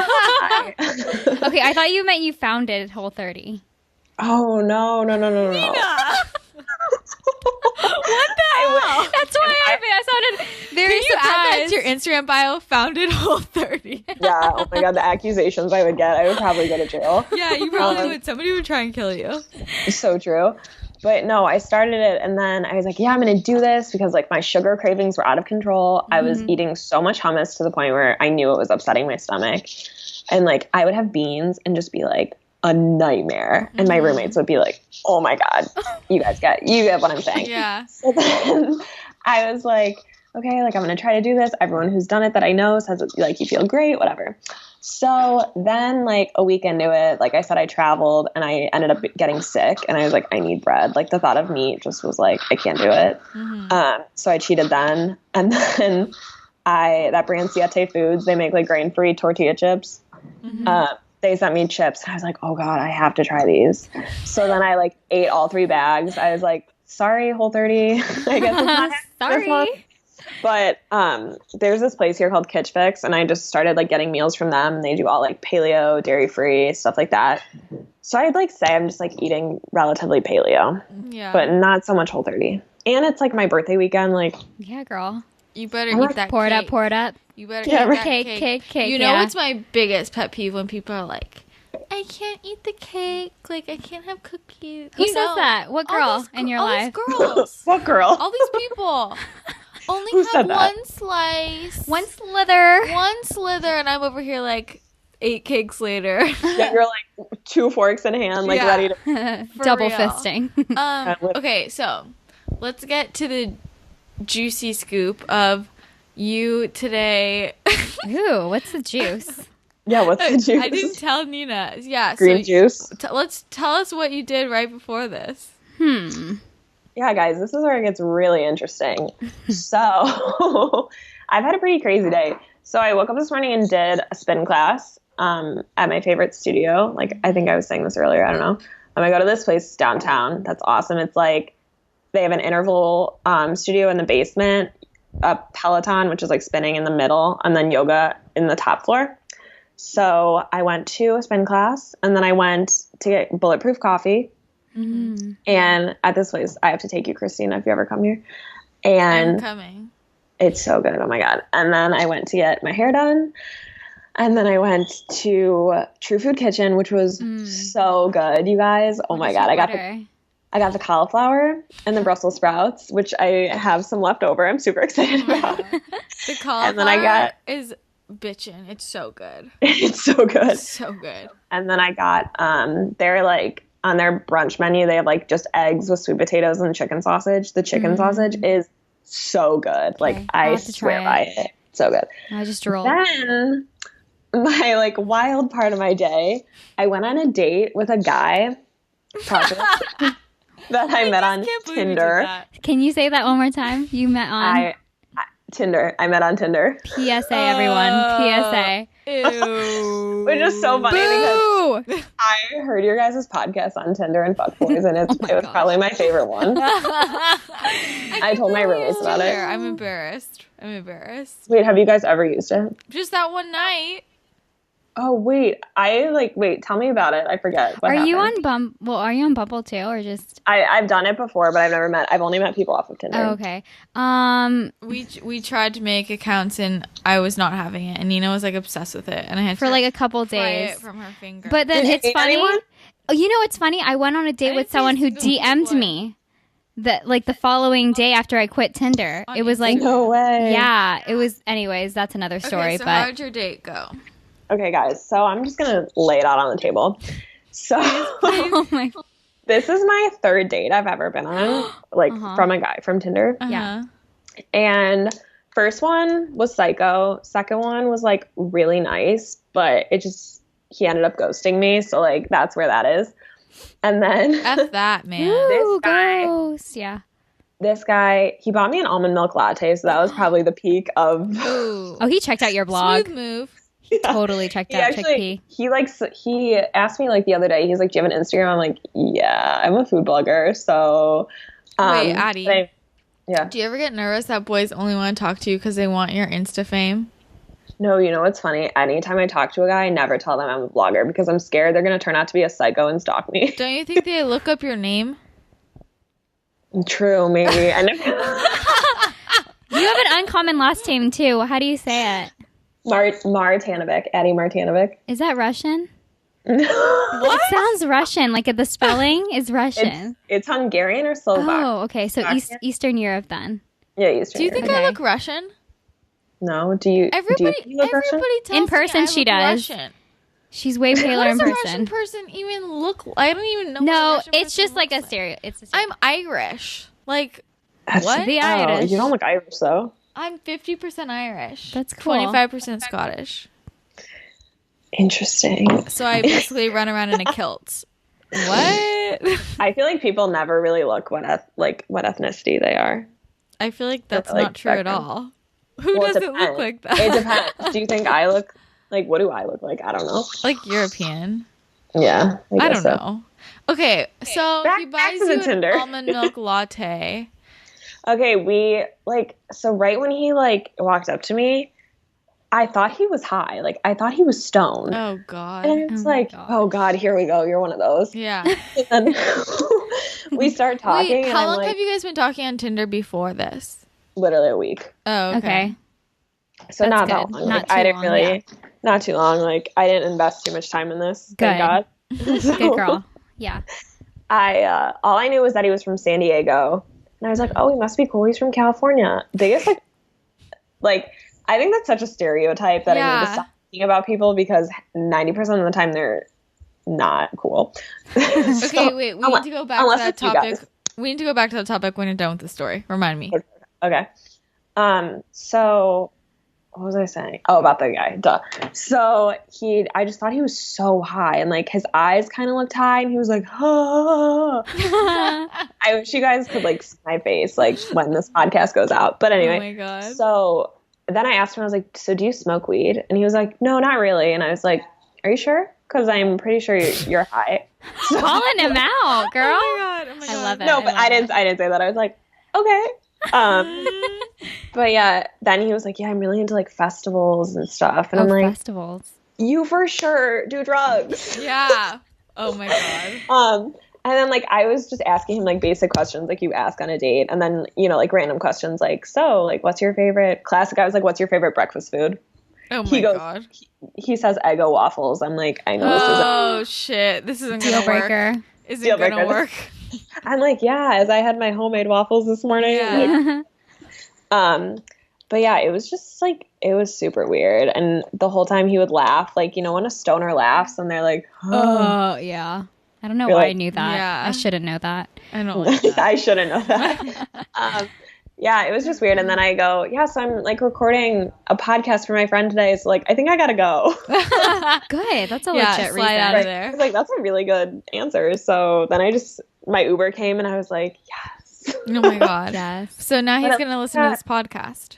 Speaker 2: Okay, I thought you meant you found it at Whole30.
Speaker 3: Oh, no.
Speaker 1: What the hell?
Speaker 2: That's why I sounded very
Speaker 1: Can you add that
Speaker 2: surprised.
Speaker 1: to your Instagram bio? Founded Whole30.
Speaker 3: Yeah, oh my God, the accusations I would get, I would probably go to jail.
Speaker 1: Yeah, you probably would. Somebody would try and kill you.
Speaker 3: So true. But no, I started it and then I was like, yeah, I'm going to do this because like my sugar cravings were out of control. I was eating so much hummus to the point where I knew it was upsetting my stomach. And like I would have beans and just be like a nightmare. And my roommates would be like, oh my God, you get what I'm saying.
Speaker 1: Yeah.
Speaker 3: So then I was like, okay, like I'm going to try to do this. Everyone who's done it that I know says like you feel great, whatever. So then like a week into it, like I said, I traveled and I ended up getting sick and I was like, I need bread. Like the thought of meat just was like, I can't do it. So I cheated then. And then that brand Siete Foods, they make like grain-free tortilla chips. They sent me chips and I was like, oh God, I have to try these. So then I like ate all 3 bags. I was like, sorry, Whole30. I guess it's not this month.
Speaker 2: Sorry.
Speaker 3: But there's this place here called Chickpea, and I just started like getting meals from them, and they do all like paleo, dairy-free, stuff like that. So I'd like say I'm just like eating relatively paleo, but not so much Whole30. And it's like my birthday weekend, like
Speaker 2: Yeah, girl.
Speaker 1: You better eat that
Speaker 2: Pour
Speaker 1: cake.
Speaker 2: it up.
Speaker 1: You better
Speaker 3: Yeah,
Speaker 1: eat
Speaker 3: right.
Speaker 1: that
Speaker 2: Cake.
Speaker 1: You know
Speaker 2: yeah.
Speaker 1: what's my biggest pet peeve when people are like, I can't eat the cake. Like, I can't have cookies.
Speaker 2: Who says that? What girl in your life?
Speaker 1: All these girls.
Speaker 3: what girl?
Speaker 1: All these people. Only
Speaker 3: Who
Speaker 1: have
Speaker 3: said that?
Speaker 1: one slice.
Speaker 2: One slither.
Speaker 1: One slither, and I'm over here like 8 cakes later.
Speaker 3: Yeah, you're like 2 forks in hand, like
Speaker 1: Yeah.
Speaker 3: ready to.
Speaker 1: For
Speaker 2: Double
Speaker 1: real.
Speaker 2: fisting.
Speaker 1: Okay, so let's get to the juicy scoop of you today.
Speaker 2: Ooh, what's the juice?
Speaker 3: Yeah, what's the juice?
Speaker 1: I didn't tell Nina. Yeah,
Speaker 3: Green juice.
Speaker 1: Let's tell us what you did right before this.
Speaker 3: Yeah, guys, this is where it gets really interesting. So I've had a pretty crazy day. So I woke up this morning and did a spin class at my favorite studio. Like, I think I was saying this earlier. I don't know. I go to this place downtown. That's awesome. It's like they have an interval studio in the basement, a Peloton, which is like spinning in the middle, and then yoga in the top floor. So I went to a spin class, and then I went to get bulletproof coffee. And at this place, I have to take you, Christina, if you ever come here. And
Speaker 1: I'm coming.
Speaker 3: it's so good. Oh my God. And then I went to get my hair done. And then I went to True Food Kitchen, which was so good, you guys. Oh my God. I got the cauliflower and the Brussels sprouts, which I have some left over. I'm super excited about.
Speaker 1: The cauliflower
Speaker 3: And then I got
Speaker 1: is bitchin'. It's so good.
Speaker 3: it's so good.
Speaker 1: It's so good.
Speaker 3: And then I got they're like on their brunch menu, they have like just eggs with sweet potatoes and chicken sausage. The chicken sausage is so good. Like
Speaker 2: I'll
Speaker 3: I
Speaker 2: have to try
Speaker 3: swear by it. So good.
Speaker 2: I just drooled.
Speaker 3: Then my like wild part of my day, I went on a date with a guy that I met on
Speaker 1: Can't believe you did
Speaker 3: Tinder.
Speaker 1: that.
Speaker 2: Can you say that one more time? You met on
Speaker 3: Tinder. I met on Tinder.
Speaker 2: PSA, everyone. PSA.
Speaker 1: Ew.
Speaker 3: Which is so funny because
Speaker 2: Boo!
Speaker 3: I heard your guys' podcast on Tinder and Fuck Boys, and it was probably my favorite one. I told my roommates about it.
Speaker 1: I'm embarrassed.
Speaker 3: Wait, have you guys ever used it?
Speaker 1: Just that one night.
Speaker 3: Oh, wait. Tell me about it. I forget. What
Speaker 2: Are you
Speaker 3: happened.
Speaker 2: on Are you on Bumble too, or just?
Speaker 3: I've done it before, but I've only met people off of Tinder.
Speaker 2: Oh, okay.
Speaker 1: We tried to make accounts and I was not having it, and Nina was like obsessed with it, and I had
Speaker 2: For
Speaker 1: to
Speaker 2: like a couple
Speaker 1: pry
Speaker 2: days.
Speaker 1: it from her finger.
Speaker 2: But then
Speaker 3: Did you
Speaker 2: it's
Speaker 3: meet
Speaker 2: funny.
Speaker 3: anyone?
Speaker 2: Oh, you know what's funny? I went on a date
Speaker 1: didn't
Speaker 2: with someone
Speaker 1: see
Speaker 2: who
Speaker 1: a single
Speaker 2: DM'd
Speaker 1: one.
Speaker 2: me the following day after I quit Tinder.
Speaker 1: On
Speaker 2: It was like,
Speaker 3: No way.
Speaker 2: yeah, it was. Anyways, that's another story.
Speaker 1: okay, so
Speaker 2: but
Speaker 1: how'd your date go?
Speaker 3: Okay, guys. So I'm just going to lay it out on the table. So
Speaker 2: oh my,
Speaker 3: this is my 3rd date I've ever been on, like from a guy from Tinder.
Speaker 2: Yeah.
Speaker 3: And first one was psycho. Second one was like really nice, but he ended up ghosting me. So like that's where that is. And then
Speaker 1: F that, man.
Speaker 2: Ooh,
Speaker 3: guy-
Speaker 2: ghost. Yeah.
Speaker 3: this guy, he bought me an almond milk latte. So that was probably the peak of.
Speaker 1: Ooh.
Speaker 2: Oh, he checked out your blog.
Speaker 1: Smooth move.
Speaker 2: Totally checked
Speaker 3: He
Speaker 2: out
Speaker 3: actually,
Speaker 2: Chickpea.
Speaker 3: he asked me like the other day, he's like, do you have an Instagram? I'm like, yeah, I'm a food blogger. So,
Speaker 1: Wait, Addie.
Speaker 3: yeah.
Speaker 1: Do you ever get nervous that boys only want to talk to you because they want your Insta fame?
Speaker 3: No, you know what's funny? Anytime I talk to a guy, I never tell them I'm a blogger because I'm scared they're going to turn out to be a psycho and stalk me.
Speaker 1: Don't you think they look up your name?
Speaker 3: True, maybe. I never.
Speaker 2: You have an uncommon last name too. How do you say it?
Speaker 3: Martanovic, Addie Martanovic.
Speaker 2: Is that Russian?
Speaker 3: What?
Speaker 2: It sounds Russian. Like the spelling is Russian.
Speaker 3: It's Hungarian or Slovak.
Speaker 2: Oh, okay. So Eastern Europe then.
Speaker 3: Yeah, Eastern.
Speaker 1: Do you think
Speaker 3: Europe.
Speaker 1: I look Russian?
Speaker 3: No. Do you?
Speaker 1: Everybody,
Speaker 3: do you look Russian?
Speaker 1: everybody tells
Speaker 2: In person,
Speaker 1: me I
Speaker 2: she
Speaker 1: look
Speaker 2: does.
Speaker 1: Russian.
Speaker 2: She's way paler
Speaker 1: How
Speaker 2: in
Speaker 1: does a Russian
Speaker 2: person.
Speaker 1: person even look? I don't even know. what a
Speaker 2: No,
Speaker 1: Russian
Speaker 2: it's
Speaker 1: person
Speaker 2: just like a
Speaker 1: looks
Speaker 2: stereo. It's a
Speaker 1: I'm Irish. Like
Speaker 3: That's-
Speaker 1: what?
Speaker 2: The
Speaker 3: Oh,
Speaker 2: Irish.
Speaker 3: you don't look Irish though.
Speaker 1: I'm 50% Irish.
Speaker 2: That's cool.
Speaker 1: 25% Scottish.
Speaker 3: Interesting.
Speaker 1: So I basically run around in a kilt. What?
Speaker 3: I feel like people never really look what ethnicity they are.
Speaker 1: I feel like that's
Speaker 3: Like
Speaker 1: not true at
Speaker 3: spectrum.
Speaker 1: all. Who
Speaker 3: Well, it
Speaker 1: doesn't look
Speaker 3: depends.
Speaker 1: like that?
Speaker 3: It depends. Do you think I look like? What do I look like? I don't know.
Speaker 1: Like European.
Speaker 3: Yeah,
Speaker 1: I
Speaker 3: guess
Speaker 1: don't
Speaker 3: so.
Speaker 1: know. Okay, so
Speaker 3: Back-
Speaker 1: he
Speaker 3: back
Speaker 1: buys
Speaker 3: to the
Speaker 1: you
Speaker 3: Tinder.
Speaker 1: an almond milk latte.
Speaker 3: Okay, so right when he walked up to me, I thought he was high. Like I thought he was stoned.
Speaker 1: Oh God.
Speaker 3: And it's
Speaker 2: Oh my
Speaker 3: like,
Speaker 2: gosh.
Speaker 3: oh God, here we go. You're one of those.
Speaker 1: Yeah.
Speaker 3: And then we start talking.
Speaker 1: Wait,
Speaker 3: and
Speaker 1: how
Speaker 3: I'm
Speaker 1: long
Speaker 3: like,
Speaker 1: have you guys been talking on Tinder before this?
Speaker 3: literally a week.
Speaker 1: Oh,
Speaker 2: Okay.
Speaker 3: So
Speaker 2: That's
Speaker 3: not that
Speaker 2: good.
Speaker 3: long.
Speaker 2: Not
Speaker 3: I
Speaker 2: too
Speaker 3: didn't
Speaker 2: long,
Speaker 3: really, not too long. Like I didn't invest too much time in this. Thank God.
Speaker 2: Good girl. Yeah.
Speaker 3: All I knew was that he was from San Diego, and I was like, oh, he must be cool. He's from California. Biggest like I think that's such a stereotype that I need to
Speaker 1: Yeah.
Speaker 3: stop thinking about people because 90% of the time they're not cool.
Speaker 1: Okay,
Speaker 3: So,
Speaker 1: wait. We need to go back to
Speaker 3: unless
Speaker 1: that
Speaker 3: it's you
Speaker 1: topic.
Speaker 3: guys.
Speaker 1: We need to go back to that topic when you're done with the story. Remind me.
Speaker 3: Okay. So what was I saying? Oh, about the guy. Duh. So I just thought he was so high and like his eyes kind of looked high and he was like, ah. I wish you guys could like see my face like when this podcast goes out. But anyway.
Speaker 1: Oh my God.
Speaker 3: So then I asked him, I was like, so do you smoke weed? And he was like, no, not really. And I was like, are you sure? Because I'm pretty sure you're high.
Speaker 2: Calling him out, girl.
Speaker 1: Oh my God. Oh my God.
Speaker 2: I love it.
Speaker 3: No, but I didn't say that. I was like, okay. But yeah, then he was like, yeah, I'm really into like festivals and stuff. And I'm like,
Speaker 2: festivals.
Speaker 3: you for sure do drugs.
Speaker 1: Yeah. Oh my God.
Speaker 3: And then like I was just asking him like basic questions like you ask on a date, and then like random questions like, so like what's your favorite classic? I was like, what's your favorite breakfast food?
Speaker 1: Oh my
Speaker 3: He goes,
Speaker 1: God.
Speaker 3: He says Eggo waffles. I'm like, I know this isn't.
Speaker 1: Oh shit. This isn't
Speaker 2: Deal
Speaker 1: gonna work.
Speaker 2: breaker.
Speaker 1: Is
Speaker 3: Deal
Speaker 1: it gonna
Speaker 3: breaker.
Speaker 1: work?
Speaker 3: I'm like, yeah, as I had my homemade waffles this morning.
Speaker 1: Yeah.
Speaker 3: Like, but yeah, it was just like it was super weird, and the whole time he would laugh, like when a stoner laughs and they're like,
Speaker 2: Oh, yeah. I don't know
Speaker 3: You're
Speaker 2: why I
Speaker 3: like,
Speaker 2: knew that.
Speaker 1: yeah.
Speaker 2: I shouldn't know that.
Speaker 1: I don't like that.
Speaker 3: I shouldn't know that. Yeah, it was just weird. And then I go, yeah, so I'm like recording a podcast for my friend today. So like, I think I gotta go.
Speaker 2: Good. That's a
Speaker 1: Yeah,
Speaker 2: legit
Speaker 1: slide out
Speaker 2: reason.
Speaker 1: of
Speaker 3: I
Speaker 1: there.
Speaker 3: was like, that's a really good answer. So then my Uber came and I was like, yes.
Speaker 1: Oh my God.
Speaker 2: Yes.
Speaker 1: So now he's
Speaker 3: What
Speaker 1: gonna
Speaker 3: else?
Speaker 1: listen to this podcast.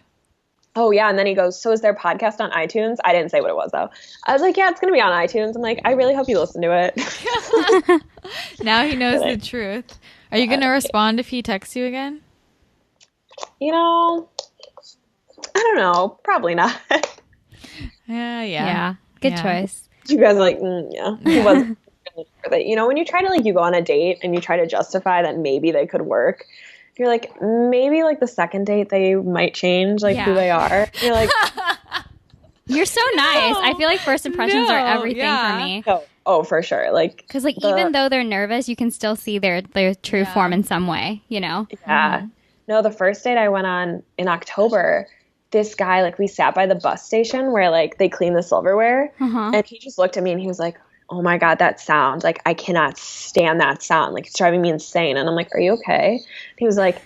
Speaker 3: Oh yeah. And then he goes, so is there a podcast on iTunes? I didn't say what it was though. I was like, yeah, it's gonna be on iTunes. I'm like, I really hope you listen to it.
Speaker 1: Now he knows
Speaker 3: Really?
Speaker 1: the truth. Are you gonna respond if he texts you again?
Speaker 3: I don't know. Probably not.
Speaker 1: Yeah.
Speaker 2: Yeah. Good
Speaker 1: Yeah.
Speaker 2: choice.
Speaker 3: You guys are like, yeah, he wasn't really worth it. When you try to like, you go on a date and you try to justify that maybe they could work, you're like, maybe like the second date they might change like who
Speaker 2: Yeah.
Speaker 3: they are. You're like,
Speaker 2: You're so nice. I feel like first impressions
Speaker 1: No,
Speaker 2: are everything
Speaker 1: yeah.
Speaker 2: for me.
Speaker 3: oh, for sure. Like,
Speaker 2: Because even though they're nervous, you can still see their true
Speaker 1: Yeah.
Speaker 2: form in some way,
Speaker 3: yeah.
Speaker 1: Mm-hmm.
Speaker 3: No, the first date I went on in October, this guy, like we sat by the bus station where like they clean the silverware.
Speaker 2: Uh-huh.
Speaker 3: And he just looked at me and he was like, oh my God, that sound. Like, I cannot stand that sound. Like, it's driving me insane. And I'm like, are you okay? He was like,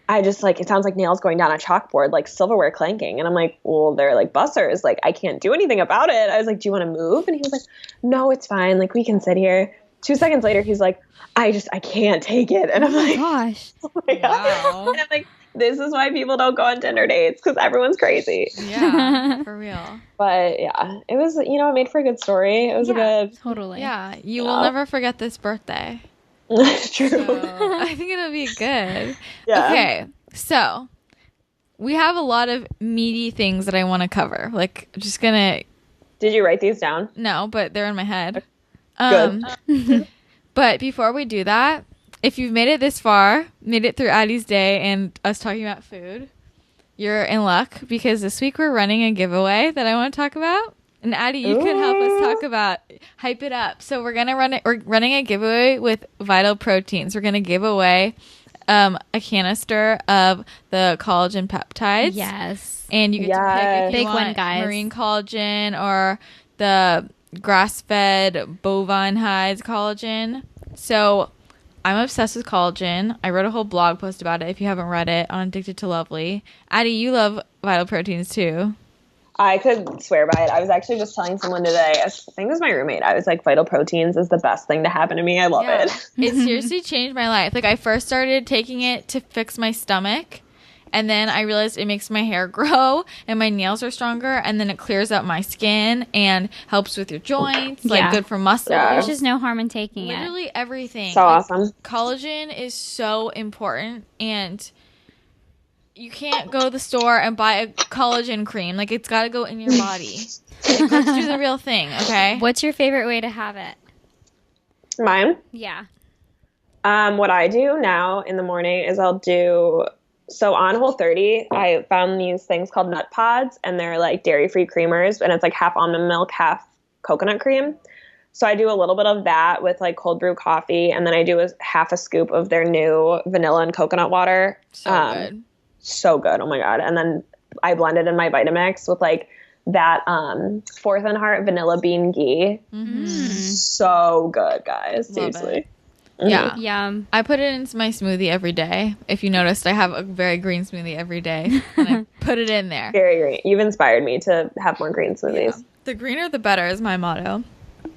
Speaker 3: I just like, it sounds like nails going down a chalkboard, like silverware clanking. And I'm like, well, they're like bussers. Like, I can't do anything about it. I was like, do you want to move? And he was like, no, it's fine. Like, we can sit here. 2 seconds later, he's like, I can't take it. And I'm
Speaker 2: Oh my
Speaker 3: like,
Speaker 2: gosh.
Speaker 3: oh my God.
Speaker 1: Wow.
Speaker 3: And I'm like, This is why people don't go on Tinder dates, because everyone's crazy.
Speaker 1: Yeah, for real.
Speaker 3: But yeah, it was, it made for a good story. It was a good.
Speaker 2: Totally.
Speaker 1: Yeah, you will never forget this birthday.
Speaker 3: True.
Speaker 1: So I think it'll be good.
Speaker 3: Yeah.
Speaker 1: Okay, so we have a lot of meaty things that I want to cover. Like, just gonna.
Speaker 3: Did you write these down?
Speaker 1: No, but they're in my head.
Speaker 3: Good.
Speaker 1: But before we do that, if you've made it this far, made it through Addie's day and us talking about food, you're in luck, because this week we're running a giveaway that I want to talk about. And Addie, you can help us talk about, hype it up. So we're running a giveaway with Vital Proteins. We're gonna give away a canister of the collagen peptides.
Speaker 2: Yes.
Speaker 1: And you get to pick if you
Speaker 2: Big
Speaker 1: want
Speaker 2: one, guys.
Speaker 1: marine collagen or the grass-fed bovine hides collagen. So I'm obsessed with collagen. I wrote a whole blog post about it if you haven't read it on Addicted to Lovely. Addie, you love Vital Proteins too.
Speaker 3: I could swear by it. I was actually just telling someone today, I think it was my roommate, I was like, Vital Proteins is the best thing to happen to me. I love it.
Speaker 1: It seriously changed my life. Like, I first started taking it to fix my stomach, and then I realized it makes my hair grow and my nails are stronger, and then it clears up my skin and helps with your joints, like good for muscles.
Speaker 3: Yeah.
Speaker 2: There's just no harm in taking it.
Speaker 1: Literally everything.
Speaker 3: So awesome.
Speaker 1: Collagen is so important, and you can't go to the store and buy a collagen cream. Like, it's got to go in your body. Like, let's do the real thing, okay?
Speaker 2: What's your favorite way to have it?
Speaker 3: Mine?
Speaker 2: Yeah.
Speaker 3: What I do now in the morning is so on Whole30, I found these things called nut pods, and they're like dairy-free creamers, and it's like half almond milk, half coconut cream. So I do a little bit of that with like cold brew coffee, and then I do half a scoop of their new vanilla and coconut water.
Speaker 1: So good.
Speaker 3: So good. Oh my God. And then I blend it in my Vitamix with like that Fourth and Heart vanilla bean ghee. So good, guys.
Speaker 1: Love
Speaker 3: Seriously.
Speaker 1: it. Yeah.
Speaker 2: Yum.
Speaker 1: I put it into my smoothie every day. If you noticed, I have a very green smoothie every day, and I put it in there.
Speaker 3: Very green. You've inspired me to have more green smoothies.
Speaker 1: Yeah. The greener, the better is my motto.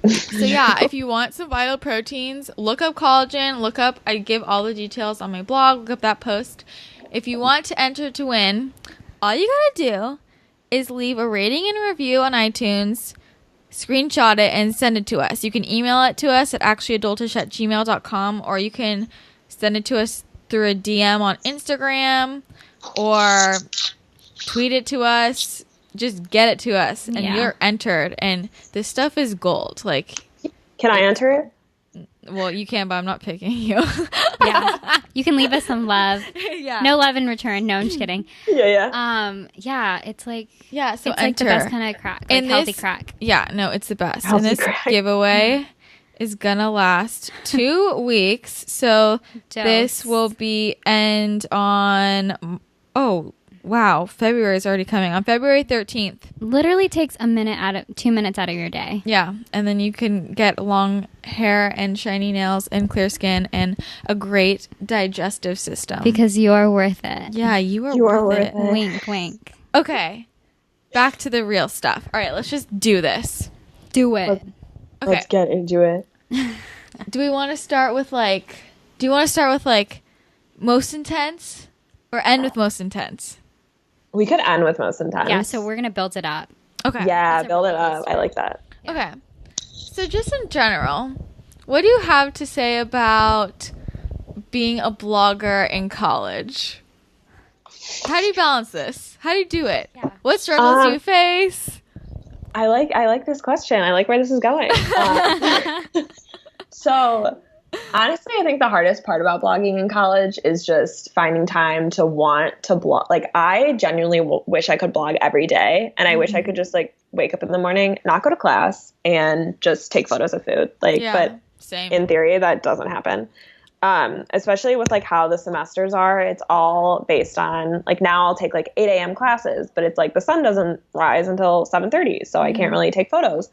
Speaker 1: So yeah, if you want some Vital Proteins, look up collagen. I give all the details on my blog. Look up that post. If you want to enter to win, all you gotta do is leave a rating and review on iTunes, screenshot it, and send it to us. You can email it to us at actuallyadultish@gmail.com, or you can send it to us through a DM on Instagram, or tweet it to us. Just get it to us, and you're entered. And this stuff is gold. Like,
Speaker 3: can I enter it?
Speaker 1: Well, you can, but I'm not picking you.
Speaker 2: Yeah. You can leave us some love.
Speaker 1: Yeah.
Speaker 2: No love in return. No, I'm just kidding.
Speaker 3: Yeah.
Speaker 2: Yeah, it's like
Speaker 1: So
Speaker 2: it's
Speaker 1: enter.
Speaker 2: like the best kind of crack. Like
Speaker 1: And
Speaker 2: healthy
Speaker 1: this-
Speaker 2: crack.
Speaker 1: Yeah, no, it's the best.
Speaker 3: Healthy
Speaker 1: And this
Speaker 3: crack.
Speaker 1: giveaway is gonna last 2 weeks. So this
Speaker 2: Dose.
Speaker 1: will be end on February is already coming. On February 13th.
Speaker 2: Literally takes 2 minutes out of your day.
Speaker 1: Yeah. And then you can get long hair and shiny nails and clear skin and a great digestive system.
Speaker 2: Because you're worth it.
Speaker 1: Yeah, you are worth it.
Speaker 2: Wink, wink.
Speaker 1: Okay. Back to the real stuff. All right, let's just do this.
Speaker 2: Do it.
Speaker 1: Okay.
Speaker 3: Let's get into it.
Speaker 1: Do you want to start with most intense or end with most intense?
Speaker 3: We could end with most intense.
Speaker 2: Yeah, so we're going to build it up.
Speaker 1: Okay.
Speaker 3: Yeah,
Speaker 2: That's a
Speaker 3: build it
Speaker 2: really
Speaker 3: up. I like that.
Speaker 1: Okay. So just in general, what do you have to say about being a blogger in college? How do you balance this? How do you do it?
Speaker 2: Yeah.
Speaker 1: What struggles do you face?
Speaker 3: I like this question. I like where this is going. So honestly, I think the hardest part about blogging in college is just finding time to want to blog. Like, I genuinely wish I could blog every day, and I wish I could just like wake up in the morning, not go to class, and just take photos of food. But
Speaker 1: same.
Speaker 3: in theory, that doesn't happen. Especially with like how the semesters are, it's all based on like, now I'll take like 8 a.m. classes, but it's like the sun doesn't rise until 7:30, so I can't really take photos.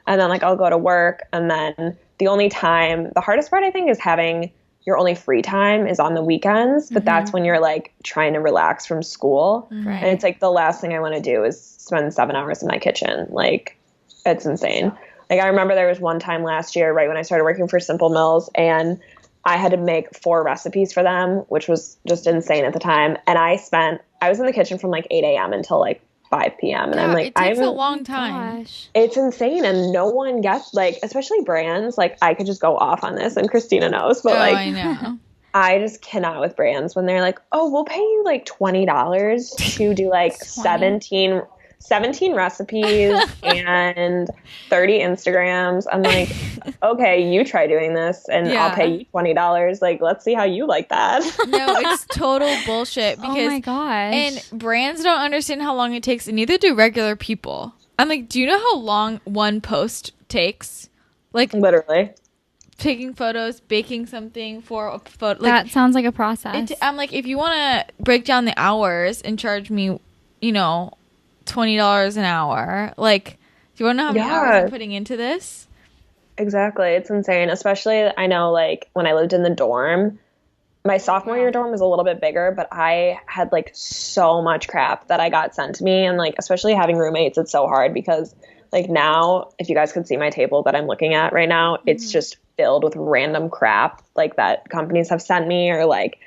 Speaker 3: And then like I'll go to work, and then the hardest part I think is having your only free time is on the weekends, but that's when you're like trying to relax from school.
Speaker 2: Right.
Speaker 3: And it's like the last thing I want to do is spend 7 hours in my kitchen. Like, it's insane. Like, I remember there was one time last year, right when I started working for Simple Mills, and I had to make 4 recipes for them, which was just insane at the time. And I was in the kitchen from like 8 a.m. until like 5 p.m. And I'm like,
Speaker 1: it takes a long time.
Speaker 2: Gosh.
Speaker 3: it's insane. And no one gets, like, especially brands, like I could just go off on this and Christina knows, but like,
Speaker 1: I know.
Speaker 3: I just cannot with brands when they're like, oh, we'll pay you like $20 to do like 17 recipes and 30 Instagrams. I'm like, okay, you try doing this and I'll pay you $20. Like, let's see how you like that.
Speaker 1: No, it's total bullshit because
Speaker 2: Oh my gosh.
Speaker 1: and brands don't understand how long it takes, and neither do regular people. I'm like, do you know how long one post takes? Like,
Speaker 3: Literally.
Speaker 1: taking photos, baking something for a photo. Like,
Speaker 2: that sounds like a process.
Speaker 1: I'm like, if you want to break down the hours and charge me, you know, $20 an hour, like, do you want to know how many hours I'm putting into this?
Speaker 3: Exactly. It's insane. Especially, I know, like, when I lived in the dorm, my sophomore year dorm was a little bit bigger, but I had, like, so much crap that I got sent to me. And, like, especially having roommates, it's so hard because, like, now, if you guys could see my table that I'm looking at right now, it's just filled with random crap, like, that companies have sent me, or, like,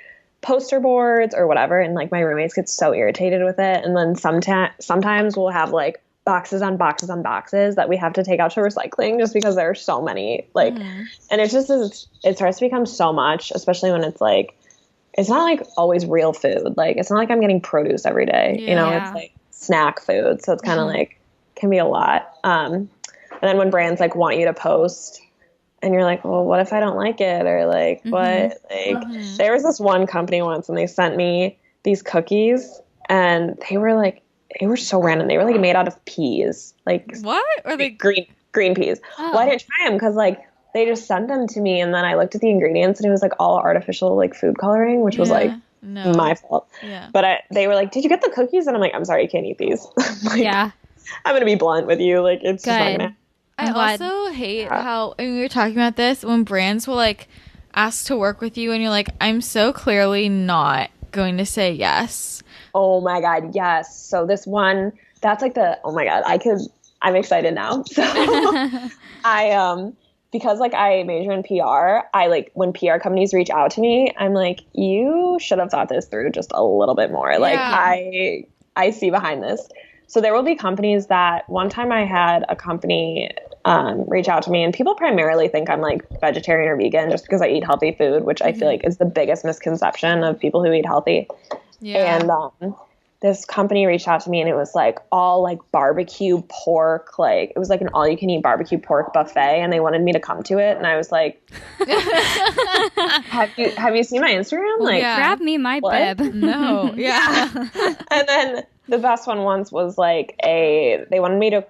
Speaker 3: poster boards or whatever. And, like, my roommates get so irritated with it. And then sometimes we'll have, like, boxes on boxes on boxes that we have to take out to recycling just because there are so many, like, and it starts to become so much, especially when it's like, it's not like always real food. Like, it's not like I'm getting produce every day, you know, it's like snack food. So it's kind of like, can be a lot. And then when brands like want you to post and you're like, well, what if I don't like it? Or like, what, like, there was this one company once and they sent me these cookies and they were so random. They were like made out of peas, like
Speaker 1: What? Or they
Speaker 3: green peas.
Speaker 1: Oh.
Speaker 3: Well, I didn't try them because like they just sent them to me, and then I looked at the ingredients and it was like all artificial like food coloring, which was like my fault.
Speaker 1: Yeah.
Speaker 3: But they were like, "Did you get the cookies?" And I'm like, "I'm sorry, you can't eat these." Like,
Speaker 2: yeah.
Speaker 3: I'm gonna be blunt with you. Like, it's just not
Speaker 2: Good.
Speaker 3: gonna.
Speaker 1: I also hate how, and we were talking about this, when brands will like ask to work with you and you're like, I'm so clearly not going to say yes.
Speaker 3: Oh my God, yes. So this one, that's like oh my God, I'm excited now. So because like I major in PR, I like when PR companies reach out to me, I'm like, you should have thought this through just a little bit more. Like I see behind this. So there will be companies that one time I had a company reach out to me, and people primarily think I'm like vegetarian or vegan just because I eat healthy food, which I feel like is the biggest misconception of people who eat healthy.
Speaker 1: Yeah.
Speaker 3: And this company reached out to me and it was like all like barbecue pork, like it was like an all you can eat barbecue pork buffet, and they wanted me to come to it. And I was like, have you seen my Instagram? Like,
Speaker 2: grab me my bib.
Speaker 1: No. Yeah.
Speaker 3: And then the best one once was like they wanted me to,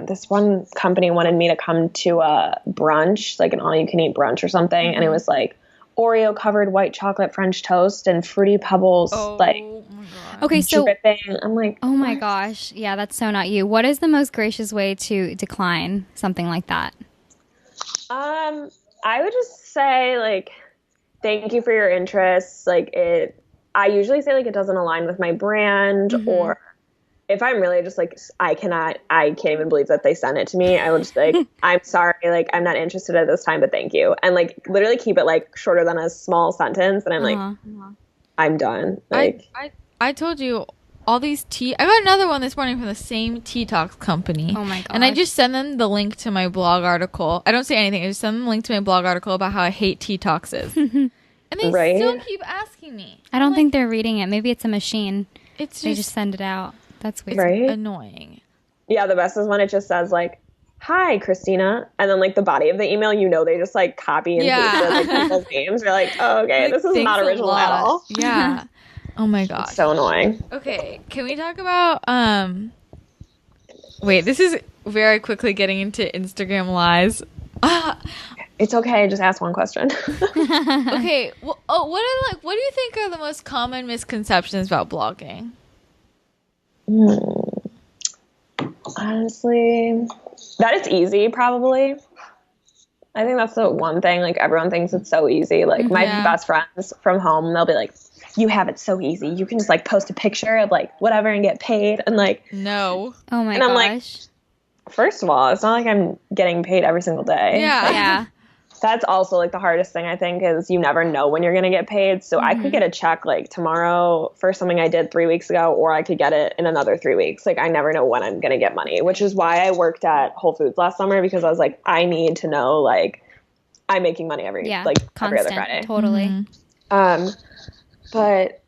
Speaker 3: this one company wanted me to come to a brunch, like an all you can eat brunch or something. And it was like Oreo covered white chocolate French toast and Fruity Pebbles, like,
Speaker 2: Okay, so
Speaker 3: dripping. I'm like,
Speaker 2: oh my gosh, yeah, that's so not you. What is the most gracious way to decline something like that?
Speaker 3: I would just say like, thank you for your interest. Like I usually say like it doesn't align with my brand, or if I'm really just like, I can't even believe that they sent it to me, I will just like, I'm sorry, like I'm not interested at this time, but thank you. And like literally keep it like shorter than a small sentence. And I'm like, I'm done. Like
Speaker 1: I told you all these I got another one this morning from the same tea talks company.
Speaker 2: Oh my gosh.
Speaker 1: And I just send them the link to my blog article. I don't say anything. I just send them the link to my blog article about how I hate tea talks. And they still keep asking me.
Speaker 2: I don't think they're reading it. Maybe it's a machine.
Speaker 1: They
Speaker 2: just send it out. That's weird.
Speaker 3: Right?
Speaker 1: Annoying.
Speaker 3: Yeah, the best is when it just says like, hi, Christina. And then like the body of the email, they just like copy and paste like people's names. You're like, oh, okay, this is not original at all.
Speaker 1: Yeah. Oh my gosh.
Speaker 3: It's so annoying.
Speaker 1: Okay, can we talk about wait, this is very quickly getting into Instagram lies.
Speaker 3: It's okay, just ask one question.
Speaker 1: Okay, well, what do you think are the most common misconceptions about blogging?
Speaker 3: Honestly, that it's easy, probably. I think that's the one thing, like everyone thinks it's so easy. Like my best friends from home, they'll be like, you have it so easy. You can just like post a picture of like whatever and get paid. And like,
Speaker 1: no.
Speaker 2: Oh my
Speaker 3: and
Speaker 2: gosh.
Speaker 3: I'm like, first of all, it's not like I'm getting paid every single day.
Speaker 1: Yeah.
Speaker 3: Like,
Speaker 2: Yeah.
Speaker 3: That's also like the hardest thing, I think, is you never know when you're going to get paid. So I could get a check like tomorrow for something I did 3 weeks ago, or I could get it in another 3 weeks. Like I never know when I'm going to get money, which is why I worked at Whole Foods last summer, because I was like, I need to know like I'm making money every other Friday.
Speaker 2: Totally.
Speaker 3: But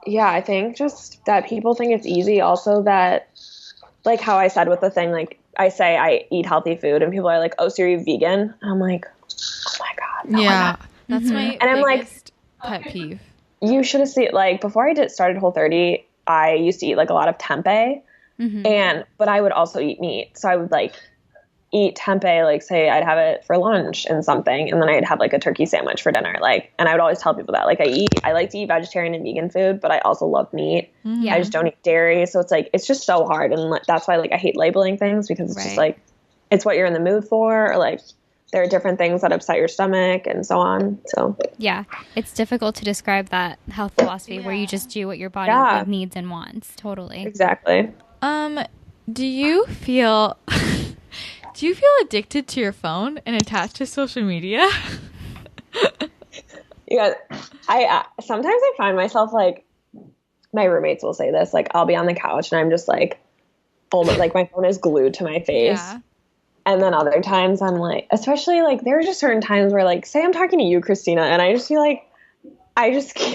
Speaker 3: yeah, I think just that people think it's easy. Also that, like how I said with the thing, like I say I eat healthy food and people are like, oh, so you're vegan? And I'm like, oh my God. No,
Speaker 1: yeah. That's my
Speaker 3: and
Speaker 1: biggest pet peeve.
Speaker 3: You should have seen, like, before I started Whole30, I used to eat like a lot of tempeh, but I would also eat meat. So I would like eat tempeh, like say I'd have it for lunch and something, and then I'd have like a turkey sandwich for dinner. Like, and I would always tell people that, like, I like to eat vegetarian and vegan food, but I also love meat.
Speaker 2: Yeah.
Speaker 3: I just don't eat dairy. So it's like, it's just so hard. And that's why like I hate labeling things, because it's just like, it's what you're in the mood for, or like there are different things that upset your stomach and so on. So
Speaker 2: yeah, it's difficult to describe that health philosophy where you just do what your body needs and wants. Totally.
Speaker 3: Exactly.
Speaker 1: Do you feel addicted to your phone and attached to social media?
Speaker 3: Yeah, I sometimes I find myself like, my roommates will say this, like I'll be on the couch and I'm just like, oh my, like my phone is glued to my face.
Speaker 1: Yeah.
Speaker 3: And then other times I'm like, especially like there are just certain times where like, say I'm talking to you, Christina, and I just feel like,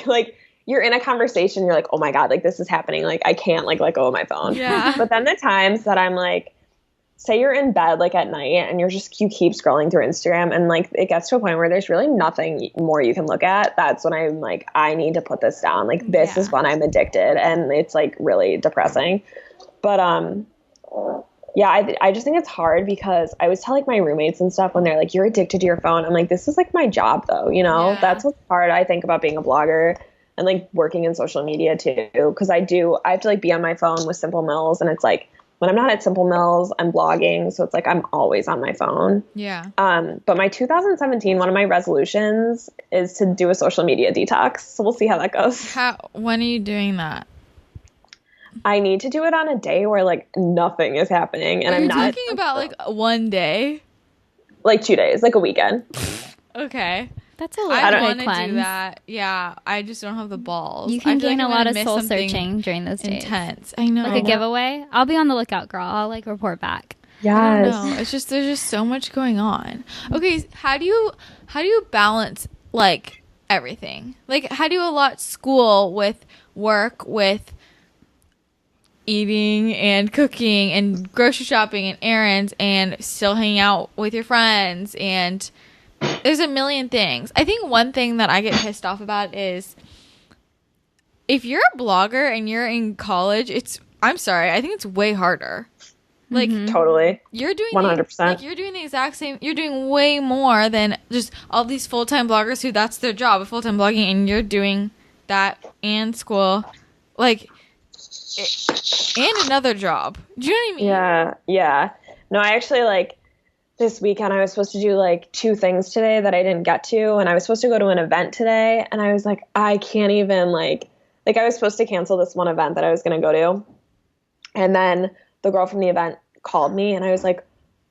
Speaker 3: like you're in a conversation, you're like, oh my God, like this is happening. Like I can't like let go of my phone.
Speaker 1: Yeah.
Speaker 3: But then the times that I'm like, say you're in bed like at night and you keep scrolling through Instagram and like it gets to a point where there's really nothing more you can look at. That's when I'm like, I need to put this down. Like this is when I'm addicted, and it's like really depressing. But yeah, I just think it's hard, because I always tell like my roommates and stuff when they're like, you're addicted to your phone. I'm like, this is like my job though, you know?
Speaker 1: Yeah.
Speaker 3: That's what's hard, I think, about being a blogger and like working in social media too. Because I have to like be on my phone with Simple Mills, and it's like when I'm not at Simple Mills, I'm blogging. So it's like I'm always on my phone.
Speaker 1: Yeah.
Speaker 3: But my 2017, one of my resolutions is to do a social media detox. So we'll see how that goes.
Speaker 1: When are you doing that?
Speaker 3: I need to do it on a day where like nothing is happening, and I'm not
Speaker 1: talking about like one day,
Speaker 3: like 2 days, like a weekend.
Speaker 1: Okay,
Speaker 2: that's a little
Speaker 1: I
Speaker 2: bit
Speaker 1: want to
Speaker 2: cleanse.
Speaker 1: do that. Yeah, I just don't have the balls.
Speaker 2: You can gain
Speaker 1: like
Speaker 2: a lot of soul searching during those days.
Speaker 1: Intense. I know.
Speaker 2: Like a giveaway. I'll be on the lookout, girl. I'll like report back.
Speaker 3: Yes.
Speaker 1: I don't know. It's just there's just so much going on. Okay, how do you balance like everything? Like how do you allot school with work, with eating and cooking and grocery shopping and errands, and still hanging out with your friends? And there's a million things. I think one thing that I get pissed off about is if you're a blogger and you're in college, I'm sorry, I think it's way harder. Like
Speaker 3: totally,
Speaker 1: you're doing
Speaker 3: 100%.
Speaker 1: Like you're doing the exact same. You're doing way more than just all these full-time bloggers who that's their job, full-time blogging, and you're doing that and school, like, and another job. Do you know what I mean?
Speaker 3: Yeah. No, I actually like this weekend I was supposed to do like 2 things today that I didn't get to, and I was supposed to go to an event today, and I was like, I can't even like I was supposed to cancel this one event that I was going to go to, and then the girl from the event called me, and I was like,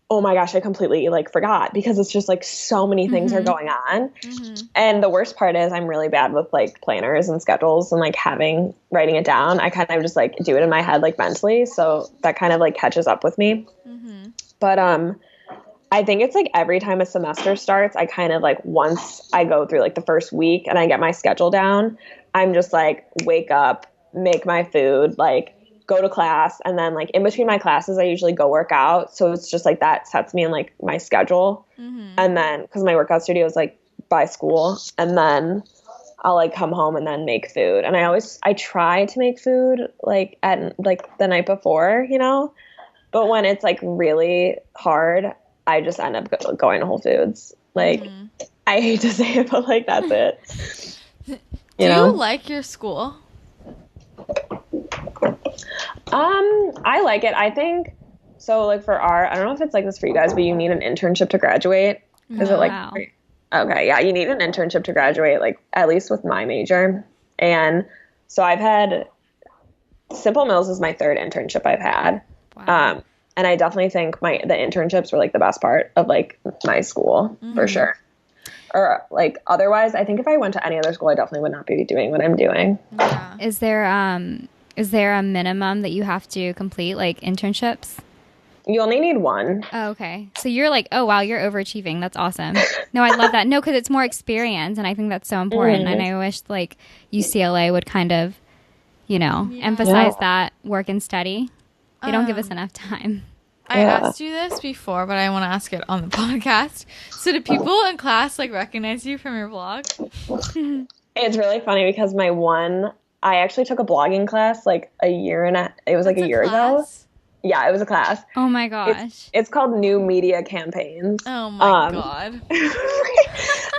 Speaker 3: oh my gosh, I completely like forgot, because it's just like so many things are going on. And the worst part is I'm really bad with like planners and schedules and like writing it down. I kind of just like do it in my head like mentally, so that kind of like catches up with me. But I think it's like every time a semester starts, I kind of like, once I go through like the first week and I get my schedule down, I'm just like, wake up, make my food, like go to class, and then like in between my classes I usually go work out, so it's just like that sets me in like my schedule. And then because my workout studio is like by school, and then I'll like come home and then make food, and I try to make food like at like the night before, you know, but when it's like really hard, I just end up going to Whole Foods. Like I hate to say it, but like that's it.
Speaker 1: Do you like your school?
Speaker 3: I like it. I think so. Like I don't know if it's like this for you guys, but you need an internship to graduate. Is it like, okay, yeah, you need an internship to graduate, like at least with my major. And so I've had Simple Mills is my 3rd internship I've had. Wow. And I definitely think the internships were like the best part of like my school for sure. or like otherwise, I think if I went to any other school, I definitely would not be doing what I'm doing.
Speaker 1: Yeah.
Speaker 2: Is there a minimum that you have to complete, like internships?
Speaker 3: You only need one.
Speaker 2: Oh, okay. So you're like, oh wow, you're overachieving. That's awesome. No, I love that. No, because it's more experience, and I think that's so important. And I wish like UCLA would kind of, emphasize that work and study. They don't give us enough time.
Speaker 1: I asked you this before, but I want to ask it on the podcast. So do people in class like recognize you from your blog?
Speaker 3: It's really funny because I actually took a blogging class like a year ago. Yeah, it was a class.
Speaker 2: Oh my gosh.
Speaker 3: It's called New Media Campaigns.
Speaker 1: Oh my God.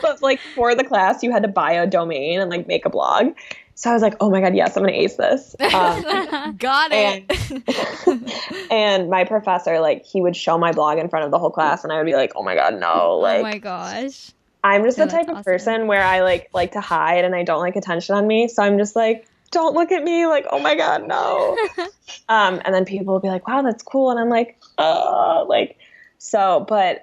Speaker 3: But like for the class, you had to buy a domain and like make a blog. So I was like, oh my God, yes, I'm going to ace this.
Speaker 1: Got it.
Speaker 3: And my professor, like he would show my blog in front of the whole class and I would be like, oh my God, no. Like,
Speaker 2: oh my gosh.
Speaker 3: I'm just the type of person where I like to hide and I don't like attention on me. So I'm just like, don't look at me, like, oh my God, no. And then people will be like, wow, that's cool. And I'm like, but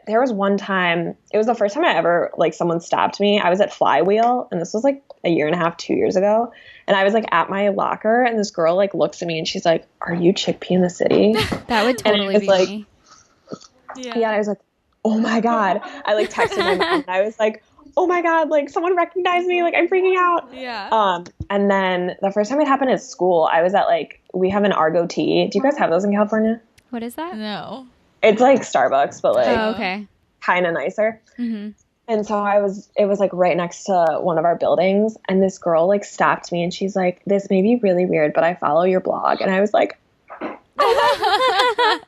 Speaker 3: there was one time, it was the first time I ever, like, someone stopped me. I was at Flywheel, and this was like a year and a half, 2 years ago. And I was like at my locker, and this girl like looks at me and she's like, are you Chickpea in the city?
Speaker 2: That would totally be
Speaker 3: like,
Speaker 2: me.
Speaker 3: Yeah. And I was like, oh my God. I like texted my mom and I was like, oh my God, like someone recognized me, like I'm freaking out.
Speaker 1: Yeah.
Speaker 3: And then the first time it happened at school, I was at we have an Argo tea. Do you guys have those in California?
Speaker 2: What is that?
Speaker 1: No.
Speaker 3: It's like Starbucks, but like
Speaker 2: okay.
Speaker 3: kind of nicer.
Speaker 2: Mm-hmm.
Speaker 3: And so it was like right next to one of our buildings, and this girl like stopped me and she's like, this may be really weird, but I follow your blog. And I was like, I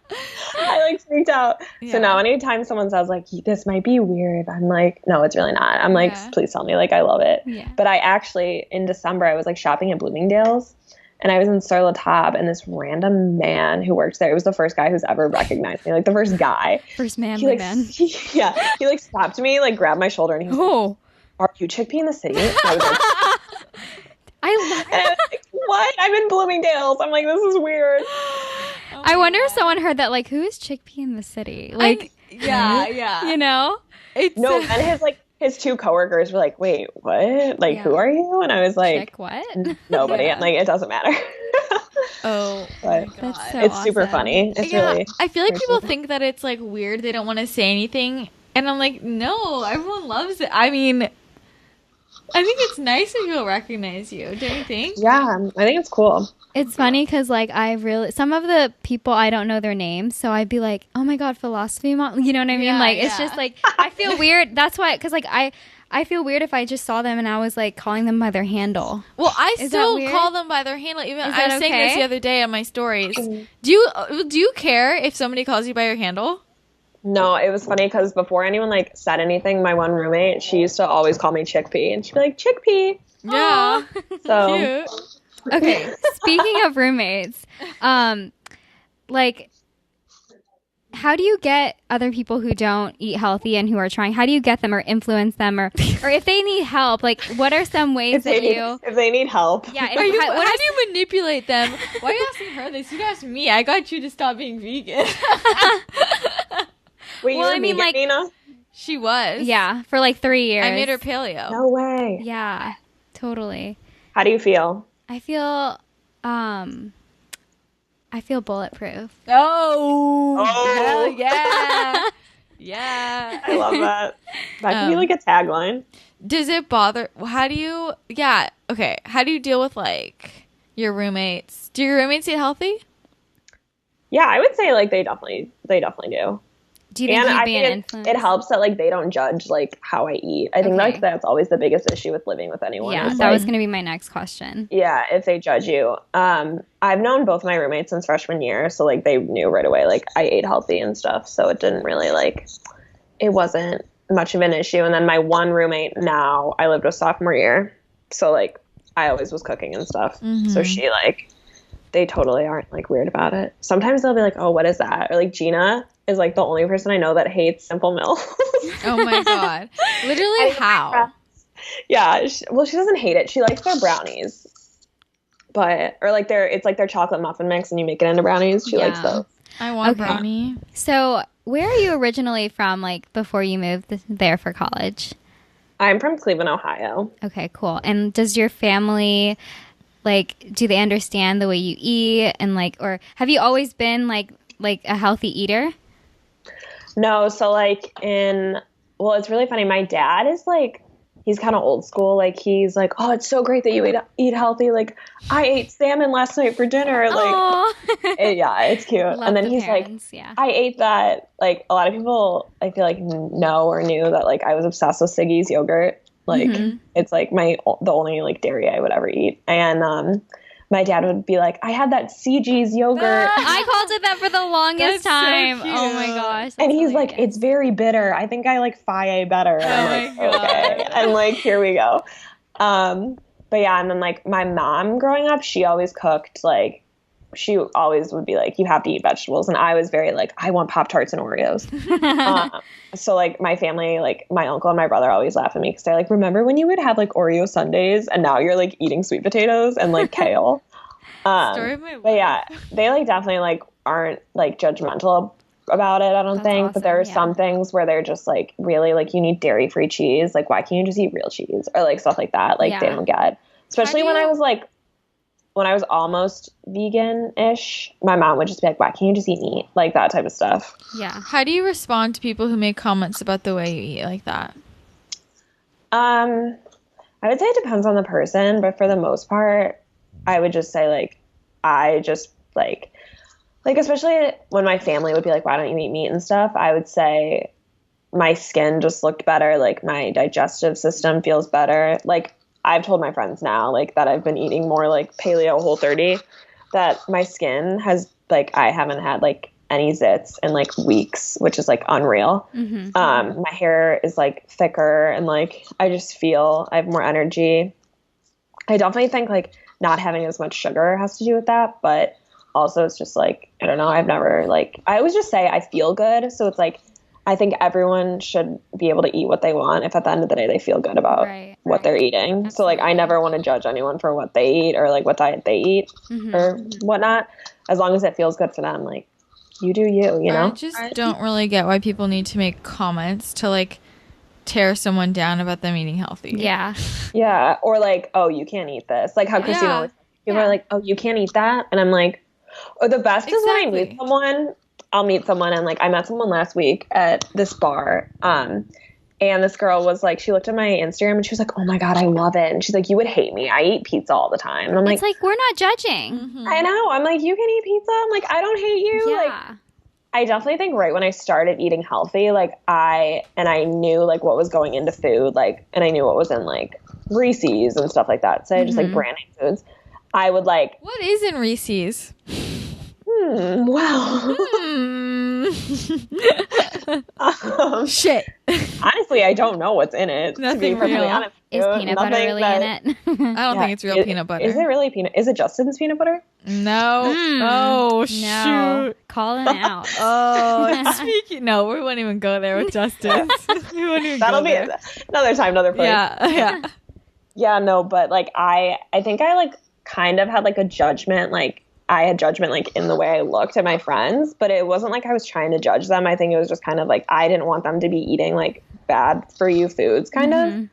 Speaker 3: like freaked out. Yeah. So now anytime someone says like, this might be weird, I'm like, no, it's really not. I'm like, please tell me, like, I love it.
Speaker 2: Yeah.
Speaker 3: But I actually, in December, I was like shopping at Bloomingdale's and I was in Sur La Table, and this random man who works there, it was the first guy who's ever recognized me, like the first guy.
Speaker 2: First manly man.
Speaker 3: He like stopped me, like grabbed my shoulder and he was like, are you Chickpea in the city? And I was like, I was like, what? I'm in Bloomingdale's. I'm like, this is weird.
Speaker 2: I wonder if someone heard that, like, who is Chickpea in the city? Like,
Speaker 1: yeah.
Speaker 2: You know?
Speaker 3: And his two coworkers were like, wait, what? Like, who are you? And I was like,
Speaker 2: Chick what?
Speaker 3: Nobody. I'm like, it doesn't matter.
Speaker 1: Oh,
Speaker 3: but
Speaker 2: that's so
Speaker 3: it's
Speaker 2: awesome.
Speaker 3: Super funny. It's really.
Speaker 1: I feel like people think that it's like weird. They don't want to say anything. And I'm like, no, everyone loves it. I mean, I think it's nice when people recognize you. Don't you think?
Speaker 3: Yeah, I think it's cool.
Speaker 2: It's funny because, like, some of the people, I don't know their names, so I'd be like, oh my God, philosophy mom. You know what I mean?
Speaker 1: Yeah,
Speaker 2: it's just like, I feel weird. That's why, because, like, I feel weird if I just saw them and I was, like, calling them by their handle.
Speaker 1: Well, I still call them by their handle. Even I was saying this the other day on my stories. Do you care if somebody calls you by your handle?
Speaker 3: No, it was funny because before anyone, like, said anything, my one roommate, she used to always call me Chickpea, and she'd be like, Chickpea.
Speaker 1: Yeah.
Speaker 3: So
Speaker 1: cute.
Speaker 2: Okay, speaking of roommates, like, how do you get other people who don't eat healthy and who are trying, how do you get them or influence them or if they need help, like, what are some ways
Speaker 3: if they need help?
Speaker 2: Yeah.
Speaker 1: How do you manipulate them? Why are you asking her this? You asked me. I got you to stop being vegan.
Speaker 3: Wait,
Speaker 2: well,
Speaker 3: you were vegan,
Speaker 2: like,
Speaker 3: Nina?
Speaker 1: She was.
Speaker 2: Yeah, for like 3 years.
Speaker 1: I made her paleo.
Speaker 3: No way.
Speaker 2: Yeah, totally.
Speaker 3: How do you feel?
Speaker 2: I feel bulletproof.
Speaker 1: Oh,
Speaker 3: hell
Speaker 1: yeah. Yeah.
Speaker 3: I love that. That could be like a tagline.
Speaker 1: Does it bother? How do you deal with like your roommates? Do your roommates eat healthy?
Speaker 3: Yeah, I would say like they definitely do.
Speaker 2: Do you think you'd be an influence?
Speaker 3: It helps that like they don't judge like how I eat. I think like that's always the biggest issue with living with anyone.
Speaker 2: Yeah, that was going to be my next question.
Speaker 3: Yeah, if they judge you. I've known both my roommates since freshman year, so like they knew right away like I ate healthy and stuff, so it didn't really it wasn't much of an issue. And then my one roommate now, I lived with sophomore year, so like I always was cooking and stuff. Mm-hmm. So she they totally aren't like weird about it. Sometimes they'll be like, oh, what is that? Or like Gina is like the only person I know that hates Simple Milk.
Speaker 1: Oh my God. Literally how?
Speaker 3: Yeah. She doesn't hate it. She likes their brownies. Or like it's like their chocolate muffin mix and you make it into brownies. She likes those.
Speaker 1: I want brownie.
Speaker 2: So where are you originally from, like before you moved there for college?
Speaker 3: I'm from Cleveland, Ohio.
Speaker 2: Okay, cool. And does your family, like, do they understand the way you eat? And, like, or have you always been, like a healthy eater?
Speaker 3: No, so like well, it's really funny. My dad is like, he's kind of old school. Like he's like, oh, it's so great that you eat healthy. Like I ate salmon last night for dinner. Like, yeah, it's cute.
Speaker 2: Love
Speaker 3: and then
Speaker 2: the
Speaker 3: he's
Speaker 2: parents,
Speaker 3: like,
Speaker 2: yeah.
Speaker 3: I ate that. Like a lot of people, I feel like know or knew that like I was obsessed with Siggy's yogurt. Like it's like the only like dairy I would ever eat. And my dad would be like, I had that CG's yogurt.
Speaker 2: I called it that for the longest
Speaker 1: That's so
Speaker 2: time.
Speaker 1: cute.
Speaker 2: Oh my gosh.
Speaker 3: And he's
Speaker 2: hilarious.
Speaker 3: like, it's very bitter. I think I like Faye better. And I'm like, okay. And like, here we go. But yeah, and then like my mom growing up, she always cooked, like, she always would be like, you have to eat vegetables. And I was very like, I want Pop-Tarts and Oreos. So like my family, like my uncle and my brother always laugh at me because they're like, remember when you would have like Oreo sundaes and now you're like eating sweet potatoes and like kale?
Speaker 1: Story of my life.
Speaker 3: But yeah, they like definitely like aren't like judgmental about it, I don't think.
Speaker 2: awesome,
Speaker 3: But there are
Speaker 2: yeah.
Speaker 3: some things where they're just like, really, like you need dairy-free cheese. Like why can't you just eat real cheese? Or like stuff like that. Like they
Speaker 2: Yeah.
Speaker 3: don't get. Especially
Speaker 1: How do
Speaker 3: when I
Speaker 1: you-
Speaker 3: was like, when I was almost vegan-ish, my mom would just be like, why can't you just eat meat? Like that type of stuff.
Speaker 2: Yeah.
Speaker 1: How do you respond to people who make comments about the way you eat like that?
Speaker 3: I would say it depends on the person, but for the most part, I would just say like, I just like especially when my family would be like, why don't you eat meat and stuff? I would say my skin just looked better. Like my digestive system feels better. Like I've told my friends now, like that I've been eating more like paleo Whole30, that my skin has like, I haven't had like any zits in like weeks, which is like unreal. My hair is like thicker and like, I just feel I have more energy. I definitely think like not having as much sugar has to do with that, but also it's just like, I don't know, I've never like, I always just say I feel good. So it's like, I think everyone should be able to eat what they want if at the end of the day they feel good about what they're eating. So like I never want to judge anyone for what they eat or like what diet they eat or whatnot. As long as it feels good for them, like you do you know?
Speaker 1: I just don't really get why people need to make comments to like tear someone down about them eating healthy.
Speaker 2: Yeah.
Speaker 3: Yeah. Or like, oh, you can't eat this. Like how Christina always people are like, oh, you can't eat that. And I'm like, or the best is when I meet someone, I'll meet someone and like I met someone last week at this bar. And this girl was like, she looked at my Instagram and she was like, oh my God, I love it. And she's like, you would hate me. I eat pizza all the time. And I'm
Speaker 2: It's like, we're not judging.
Speaker 3: I know. I'm like, you can eat pizza. I'm like, I don't hate you.
Speaker 2: Yeah.
Speaker 3: Like, I definitely think right when I started eating healthy, like I knew like what was going into food, like, and I knew what was in like Reese's and stuff like that. So I just like branding foods. I would like,
Speaker 1: What is in Reese's?
Speaker 3: well,
Speaker 1: Shit.
Speaker 3: honestly, I don't know what's in it.
Speaker 1: Nothing
Speaker 3: to be perfectly
Speaker 1: real.
Speaker 3: honest.
Speaker 2: Is peanut butter
Speaker 3: Nothing
Speaker 2: really
Speaker 3: that-
Speaker 2: in it?
Speaker 1: I don't think it's real peanut butter.
Speaker 3: Is it really peanut? Is it Justin's peanut butter?
Speaker 1: No. Oh,
Speaker 2: No.
Speaker 1: shoot.
Speaker 2: Calling it out.
Speaker 1: Oh, speaking. No, we won't even go there with Justin. We won't even
Speaker 3: That'll
Speaker 1: go
Speaker 3: be
Speaker 1: there.
Speaker 3: another time, another place.
Speaker 1: Yeah.
Speaker 3: Yeah, no, but like I think I like kind of had like a judgment, like I had judgment like in the way I looked at my friends, but it wasn't like I was trying to judge them. I think it was just kind of like I didn't want them to be eating like bad for you foods kind of.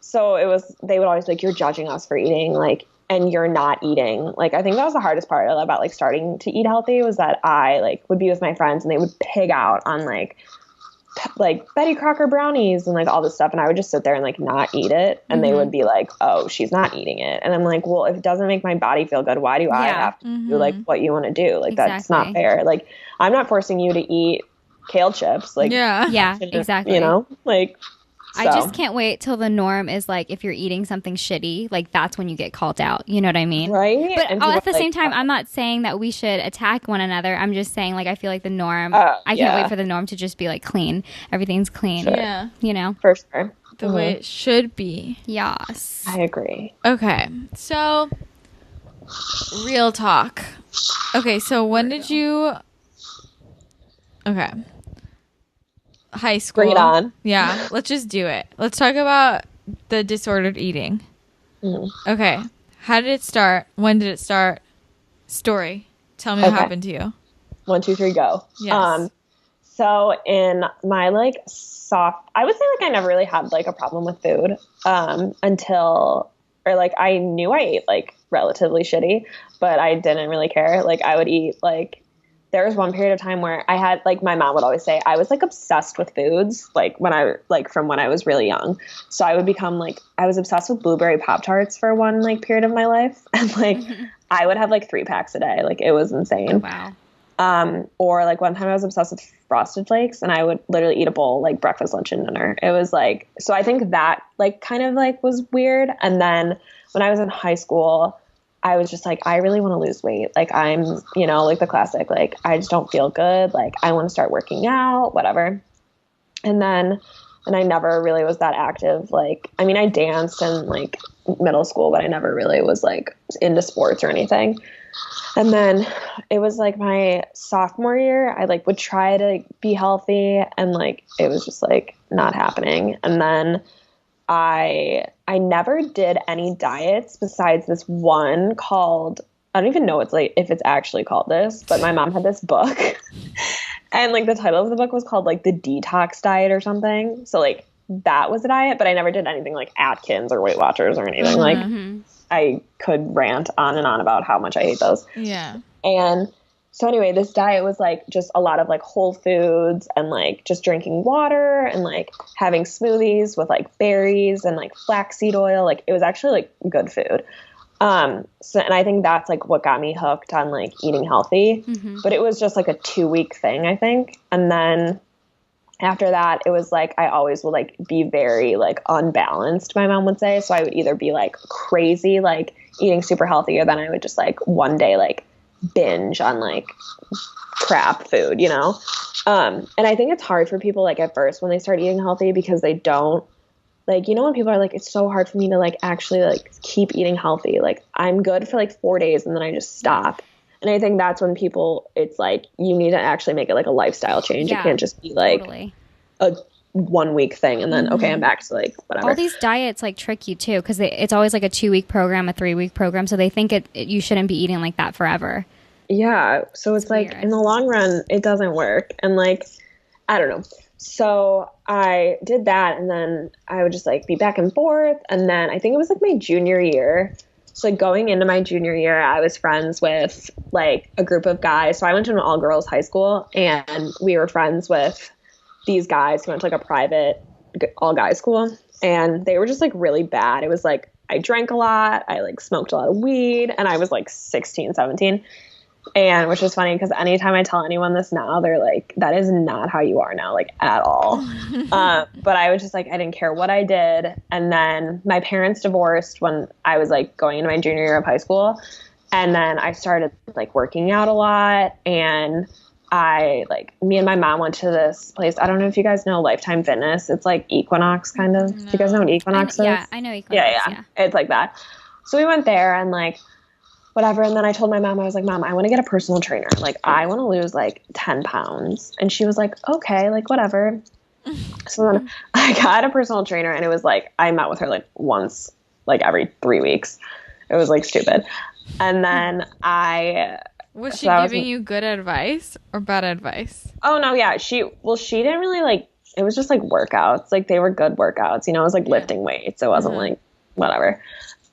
Speaker 3: So it was, they would always be like, you're judging us for eating like, and you're not eating. Like I think that was the hardest part about like starting to eat healthy was that I like would be with my friends and they would pig out on like Betty Crocker brownies and like all this stuff. And I would just sit there and like not eat it. And they would be like, oh, she's not eating it. And I'm like, well, if it doesn't make my body feel good, why do I have to do like what you want to do? Like that's not
Speaker 2: Exactly.
Speaker 3: fair. Like I'm not forcing you to eat kale chips. Like,
Speaker 1: Yeah.
Speaker 2: Yeah, exactly.
Speaker 3: you know, like,
Speaker 2: I just can't wait till the norm is like if you're eating something shitty, like that's when you get called out. You know what I mean?
Speaker 3: right.
Speaker 2: But
Speaker 3: And
Speaker 2: at
Speaker 3: people
Speaker 2: the
Speaker 3: are
Speaker 2: same
Speaker 3: like,
Speaker 2: time, I'm not saying that we should attack one another. I'm just saying like I feel like the norm.
Speaker 3: Oh,
Speaker 2: I can't wait for the norm to just be like clean. Everything's clean.
Speaker 1: Yeah.
Speaker 2: You know?
Speaker 3: for sure.
Speaker 1: The way it should be.
Speaker 2: Yes.
Speaker 3: I agree.
Speaker 1: Okay. So, real talk. Okay. So, when did you. Okay. High school.
Speaker 3: Bring it on.
Speaker 1: Yeah. Let's just do it. Let's talk about the disordered eating. Okay. How did it start? When did it start? Story. Tell me what
Speaker 3: Okay.
Speaker 1: happened to you.
Speaker 3: 1, 2, 3, go.
Speaker 1: Yes.
Speaker 3: So in my like I would say like I never really had like a problem with food until, or like I knew I ate like relatively shitty, but I didn't really care. Like I would eat like, there was one period of time where I had like, my mom would always say I was like obsessed with foods, like from when I was really young. So I would become like, I was obsessed with blueberry Pop-Tarts for one like period of my life. And like, I would have like 3 packs a day. Like it was insane.
Speaker 2: Oh, wow.
Speaker 3: Or like one time I was obsessed with Frosted Flakes and I would literally eat a bowl like breakfast, lunch, and dinner. It was like, so I think that like kind of like was weird. And then when I was in high school, I was just like, I really want to lose weight. Like I'm, you know, like the classic, like I just don't feel good. Like I want to start working out, whatever. And I never really was that active. Like, I mean, I danced in like middle school, but I never really was like into sports or anything. And then it was like my sophomore year, I like would try to like, be healthy and like, it was just like not happening. And then I never did any diets besides this one called, I don't even know if it's actually called this, but my mom had this book and like the title of the book was called like the Detox Diet or something. So like that was a diet, but I never did anything like Atkins or Weight Watchers or anything. Like I could rant on and on about how much I hate those.
Speaker 1: Yeah.
Speaker 3: And so anyway, this diet was like just a lot of like whole foods and like just drinking water and like having smoothies with like berries and like flaxseed oil. Like it was actually like good food. So, and I think that's like what got me hooked on like eating healthy, but it was just like a 2-week thing, I think. And then after that, it was like, I always would like be very like unbalanced, my mom would say. So I would either be like crazy, like eating super healthy, or then I would just like one day, like binge on like crap food, you know? And I think it's hard for people like at first when they start eating healthy because they don't like, you know, when people are like, it's so hard for me to like actually like keep eating healthy. Like I'm good for like 4 days and then I just stop. And I think that's when people, it's like, you need to actually make it like a lifestyle change.
Speaker 2: Yeah,
Speaker 3: it can't just be like a 1-week thing and then, okay, I'm back to like whatever.
Speaker 2: All these diets like trick you too, because it's always like a 2-week program, a 3-week program. So they think you shouldn't be eating like that forever.
Speaker 3: Yeah. So it's like weird. In the long run, it doesn't work. And like, I don't know. So I did that and then I would just like be back and forth. And then I think it was like my junior year. So like going into my junior year, I was friends with like a group of guys. So I went to an all girls high school and we were friends with these guys who went to like a private all guys school. And they were just like really bad. It was like, I drank a lot. I like smoked a lot of weed and I was like 16, 17. And which is funny because anytime I tell anyone this now, they're like, that is not how you are now, like at all. But I was just like, I didn't care what I did. And then my parents divorced when I was like going into my junior year of high school. And then I started like working out a lot. And me and my mom went to this place. I don't know if you guys know Lifetime Fitness. It's like Equinox kind of. No. Do you guys know what Equinox is?
Speaker 2: Yeah, I know Equinox.
Speaker 3: Yeah. It's like that. So we went there and like, whatever. And then I told my mom, I was like, Mom, I want to get a personal trainer. Like, I want to lose like 10 pounds. And she was like, okay, like whatever. So then I got a personal trainer and it was like, I met with her like once, like every 3 weeks. It was like stupid. And then
Speaker 1: Was she giving you good advice or bad advice?
Speaker 3: Oh no. Yeah. She didn't really like, it was just like workouts. Like they were good workouts, you know, it was like lifting weights. It wasn't like whatever.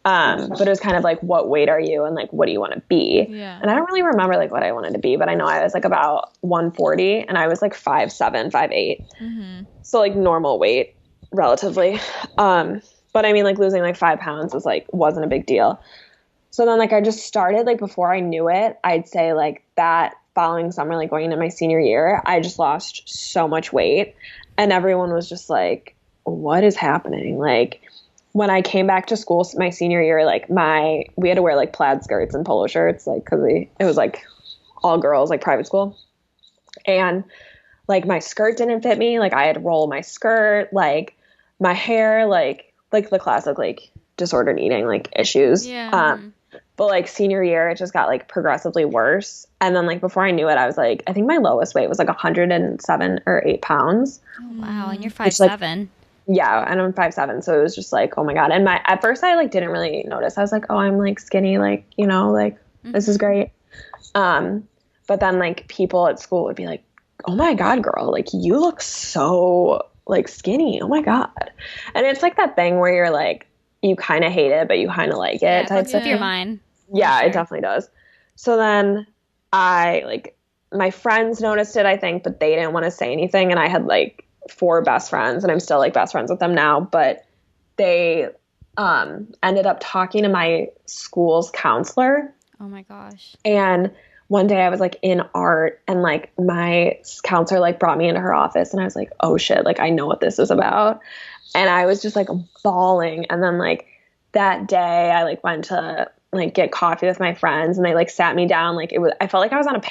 Speaker 3: But it was kind of like, what weight are you? And like, what do you want to be?
Speaker 1: Yeah.
Speaker 3: And I don't really remember like what I wanted to be, but I know I was like about 140 and I was like 5'7", 5'8". So like normal weight relatively. But I mean like losing like 5 pounds wasn't a big deal. So then like I just started like before I knew it, I'd say like that following summer, like going into my senior year, I just lost so much weight and everyone was just like, what is happening? Like, when I came back to school my senior year, like we had to wear like plaid skirts and polo shirts, like cause it was like all girls, like private school. And like my skirt didn't fit me. Like I had to roll my skirt, like my hair, like the classic, like disordered eating, like issues.
Speaker 1: Yeah.
Speaker 3: But like senior year, it just got like progressively worse. And then like before I knew it, I was like, I think my lowest weight was like 107 or 8 pounds.
Speaker 2: Oh, wow. And you're 5'7".
Speaker 3: Yeah, and I'm 5'7", so it was just like, oh my God. And at first I like didn't really notice. I was like, oh, I'm like skinny, like, you know, like this is great. But then like people at school would be like, oh my God, girl, like you look so like skinny. Oh my God. And it's like that thing where you're like, you kind of hate it, but you kind of like it.
Speaker 2: Yeah, it
Speaker 3: type
Speaker 2: fucks with
Speaker 3: thing.
Speaker 2: your mind.
Speaker 3: Yeah,
Speaker 2: Sure.
Speaker 3: it definitely does. So then my friends noticed it, I think, but they didn't want to say anything. And I had like 4 best friends, and I'm still like best friends with them now. But they ended up talking to my school's counselor.
Speaker 2: Oh my gosh.
Speaker 3: And one day I was like in art, and like my counselor like brought me into her office, and I was like, oh shit, like I know what this is about. And I was just like bawling. And then like that day I like went to like get coffee with my friends, and they like sat me down. Like I felt like I was on a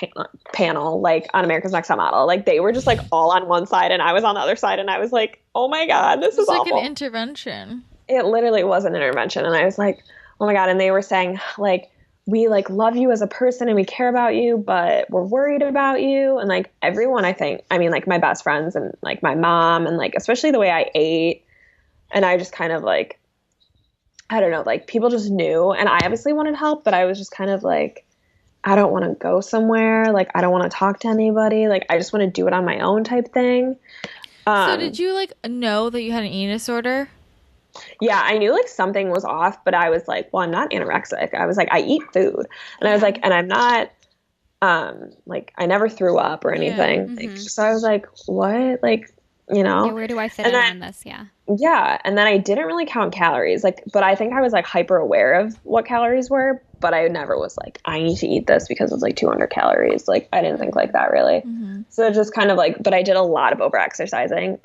Speaker 3: panel like on America's Next Top Model. Like they were just like all on one side and I was on the other side, and I was like, oh my God, this is
Speaker 1: like
Speaker 3: awful.
Speaker 1: An intervention.
Speaker 3: It literally was an intervention. And I was like, oh my God. And they were saying like, we like love you as a person and we care about you, but we're worried about you. And like everyone, I mean like my best friends and like my mom, and like especially the way I ate. And I just kind of like, I don't know, like people just knew, and I obviously wanted help, but I was just kind of like, I don't want to go somewhere. Like, I don't want to talk to anybody. Like, I just want to do it on my own type thing.
Speaker 1: So did you like know that you had an eating disorder?
Speaker 3: Yeah, I knew like something was off, but I was like, well, I'm not anorexic. I was like, I eat food. And I was like, and I'm not, like, I never threw up or anything.
Speaker 2: Yeah.
Speaker 3: Like, so I was like, what? Like, you know?
Speaker 2: Yeah, where do I fit
Speaker 3: And
Speaker 2: in
Speaker 3: then-
Speaker 2: on this? Yeah.
Speaker 3: Yeah. And then I didn't really count calories. Like, but I think I was like hyper aware of what calories were, but I never was like, I need to eat this because it's like 200 calories. Like, I didn't think like that really. So it just kind of like, but I did a lot of over exercising.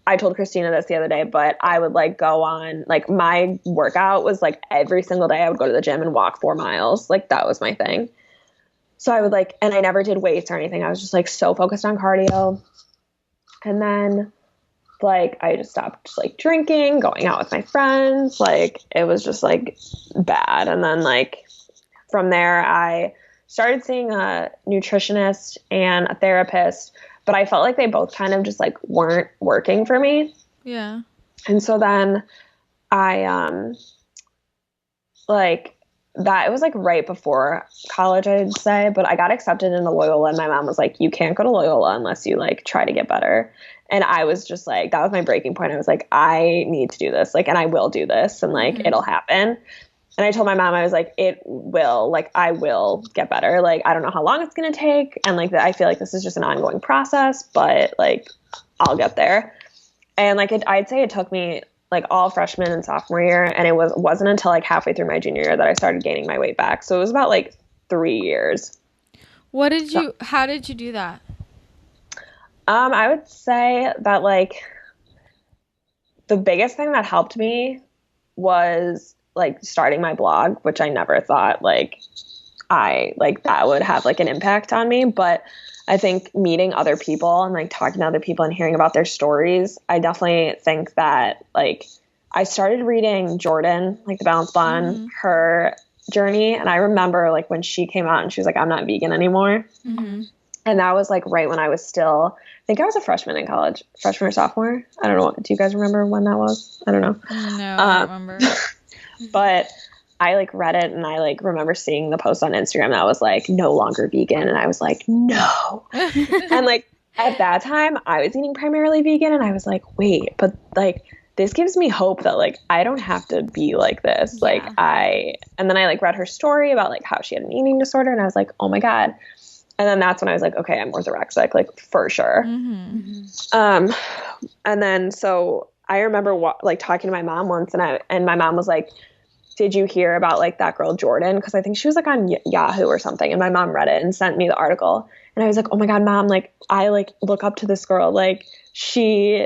Speaker 3: I told Christina this the other day, but I would like go on, like my workout was like every single day I would go to the gym and walk 4 miles. Like that was my thing. So I would like, and I never did weights or anything. I was just like so focused on cardio. And then like I just stopped like drinking, going out with my friends. Like it was just like bad. And then like from there I started seeing a nutritionist and a therapist, but I felt like they both kind of just like weren't working for me.
Speaker 1: Yeah.
Speaker 3: And so then I like that, it was like right before college, I'd say, but I got accepted into Loyola, and my mom was like, you can't go to Loyola unless you like try to get better. And I was just like, that was my breaking point. I was like, I need to do this, like, and I will do this, and like it'll happen. And I told my mom, I was like, it will, like, I will get better. Like, I don't know how long it's going to take. And like, I feel like this is just an ongoing process, but like, I'll get there. And like, I'd say it took me like all freshman and sophomore year. And it wasn't until like halfway through my junior year that I started gaining my weight back. So it was about like 3 years.
Speaker 1: How did you do that?
Speaker 3: I would say that like the biggest thing that helped me was like starting my blog, which I never thought like that would have like an impact on me. But I think meeting other people and like talking to other people and hearing about their stories, I definitely think that like I started reading Jordan, like the Balance Blonde, her journey. And I remember like when she came out and she was like, I'm not vegan anymore. And that was like right when I was still, I think I was a freshman in college, freshman or sophomore. I don't know. Do you guys remember when that was? I don't know.
Speaker 1: No, I don't remember.
Speaker 3: But I like read it, and I like remember seeing the post on Instagram that was like no longer vegan. And I was like, no. And like at that time I was eating primarily vegan, and I was like, wait, but like this gives me hope that like I don't have to be like this.
Speaker 2: Yeah.
Speaker 3: Like and then I like read her story about like how she had an eating disorder, and I was like, oh my God. And then that's when I was like, okay, I'm orthorexic, like for sure. And then so I remember like talking to my mom once, and my mom was like, did you hear about like that girl Jordan? Because I think she was like on Yahoo or something. And my mom read it and sent me the article. And I was like, oh my God, Mom, like I like look up to this girl. Like she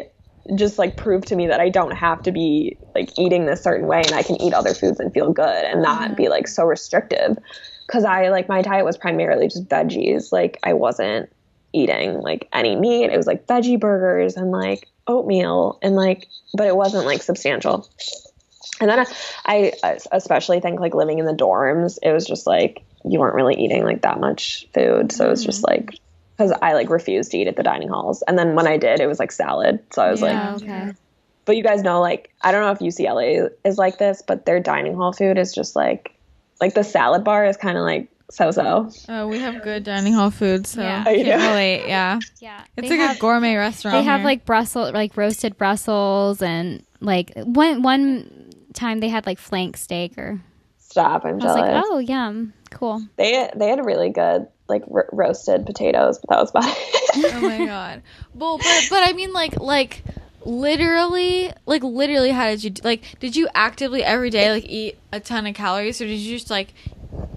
Speaker 3: just like proved to me that I don't have to be like eating this certain way, and I can eat other foods and feel good and not be like so restrictive. Because I like my diet was primarily just veggies. Like I wasn't eating like any meat. It was like veggie burgers and like oatmeal and like, but it wasn't like substantial. And then I especially think like living in the dorms, it was just like you weren't really eating like that much food. So it was just like, because I like refused to eat at the dining halls. And then when I did, it was like salad. So I was
Speaker 2: Okay.
Speaker 3: but you guys know, like, I don't know if UCLA is like this, but their dining hall food is just like the salad bar is kind of like so-so.
Speaker 1: Oh, we have good dining hall food, so
Speaker 2: Yeah.
Speaker 1: can't relate. Yeah.
Speaker 2: Yeah.
Speaker 1: It's like a gourmet restaurant.
Speaker 2: They have
Speaker 1: here.
Speaker 2: like roasted Brussels, and like one time they had like flank steak or.
Speaker 3: Stop, I'm
Speaker 2: I was
Speaker 3: jealous.
Speaker 2: like, oh, yum, cool.
Speaker 3: They had really good like roasted potatoes, but that was about it.
Speaker 1: Oh my god. Well, but I mean like literally how did you did you actively every day like eat a ton of calories, or did you just like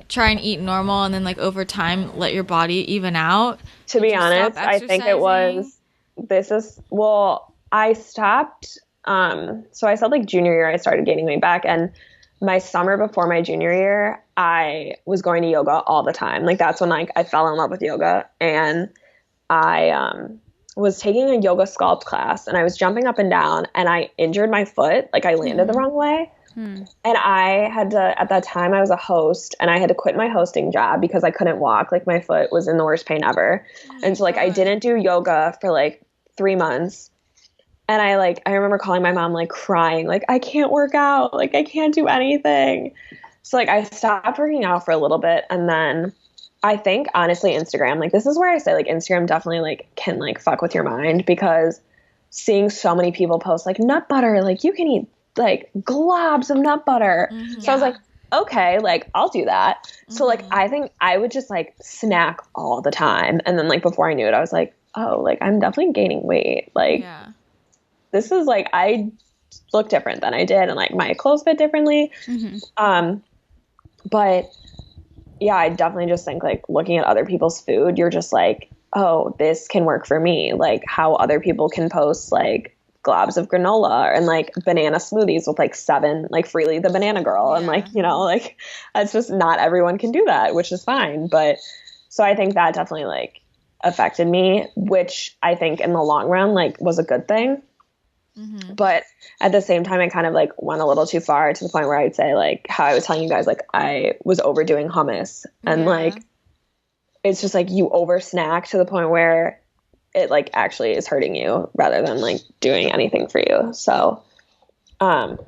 Speaker 1: try and eat normal and then like over time let your body even out?
Speaker 3: To be honest, I think it was I stopped so I said like junior year I started gaining weight back, and my summer before my junior year I was going to yoga all the time. Like that's when like I fell in love with yoga, and I was taking a yoga sculpt class, and I was jumping up and down, and I injured my foot. Like I landed the wrong way. And I had to, at that time I was a host, and I had to quit my hosting job because I couldn't walk. Like my foot was in the worst pain ever. And so like I didn't do yoga for like 3 months. And I remember calling my mom, like crying, like I can't work out, like I can't do anything. So like I stopped working out for a little bit, and then I think honestly Instagram, like this is where I say like Instagram definitely like can like fuck with your mind, because seeing so many people post like nut butter, like you can eat like globs of nut butter. So I was like, okay, like I'll do that. So like I think I would just like snack all the time, and then like before I knew it I was like, oh, like I'm definitely gaining weight. Like this is like I look different than I did, and like my clothes fit differently. But yeah, I definitely just think like looking at other people's food, you're just like, oh, this can work for me. Like how other people can post like globs of granola and like banana smoothies with like 7, like Freely the banana girl. And like, you know, like it's just not everyone can do that, which is fine. But so I think that definitely like affected me, which I think in the long run, like was a good thing. But at the same time, I kind of like went a little too far to the point where I'd say like how I was telling you guys, like I was overdoing hummus, and like it's just like you over snack to the point where it like actually is hurting you rather than like doing anything for you. So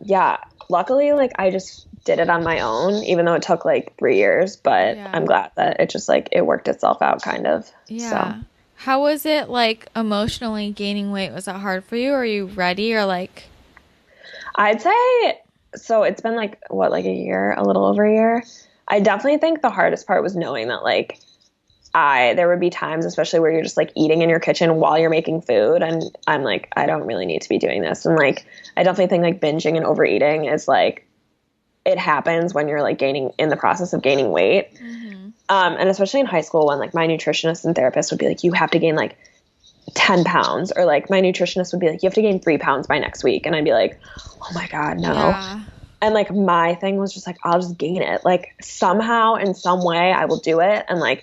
Speaker 3: yeah, luckily like I just did it on my own, even though it took like 3 years, but I'm glad that it just like it worked itself out kind of. So.
Speaker 1: How was it like emotionally gaining weight? Was that hard for you? Or are you ready, or like?
Speaker 3: I'd say so. It's been like what, like a year, a little over a year. I definitely think the hardest part was knowing that like there would be times, especially where you're just like eating in your kitchen while you're making food, and I'm like, I don't really need to be doing this. And like I definitely think like binging and overeating is like it happens when you're like in the process of gaining weight. And especially in high school when like my nutritionist and therapist would be like, you have to gain like 10 pounds, or like my nutritionist would be like, you have to gain 3 pounds by next week. And I'd be like, oh my God, no. And like my thing was just like, I'll just gain it. Like somehow in some way I will do it, and like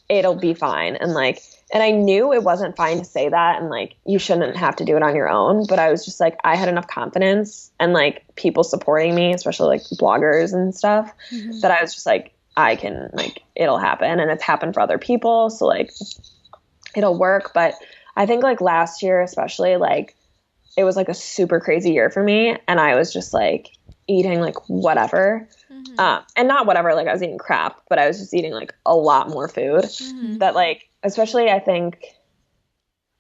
Speaker 3: it'll be fine. And like, and I knew it wasn't fine to say that, and like you shouldn't have to do it on your own. But I was just like, I had enough confidence and like people supporting me, especially like bloggers and stuff, that I was just like, I can like it'll happen, and it's happened for other people, so like it'll work. But I think like last year especially, like it was like a super crazy year for me, and I was just like eating like whatever, and not whatever like I was eating crap, but I was just eating like a lot more food that like, especially I think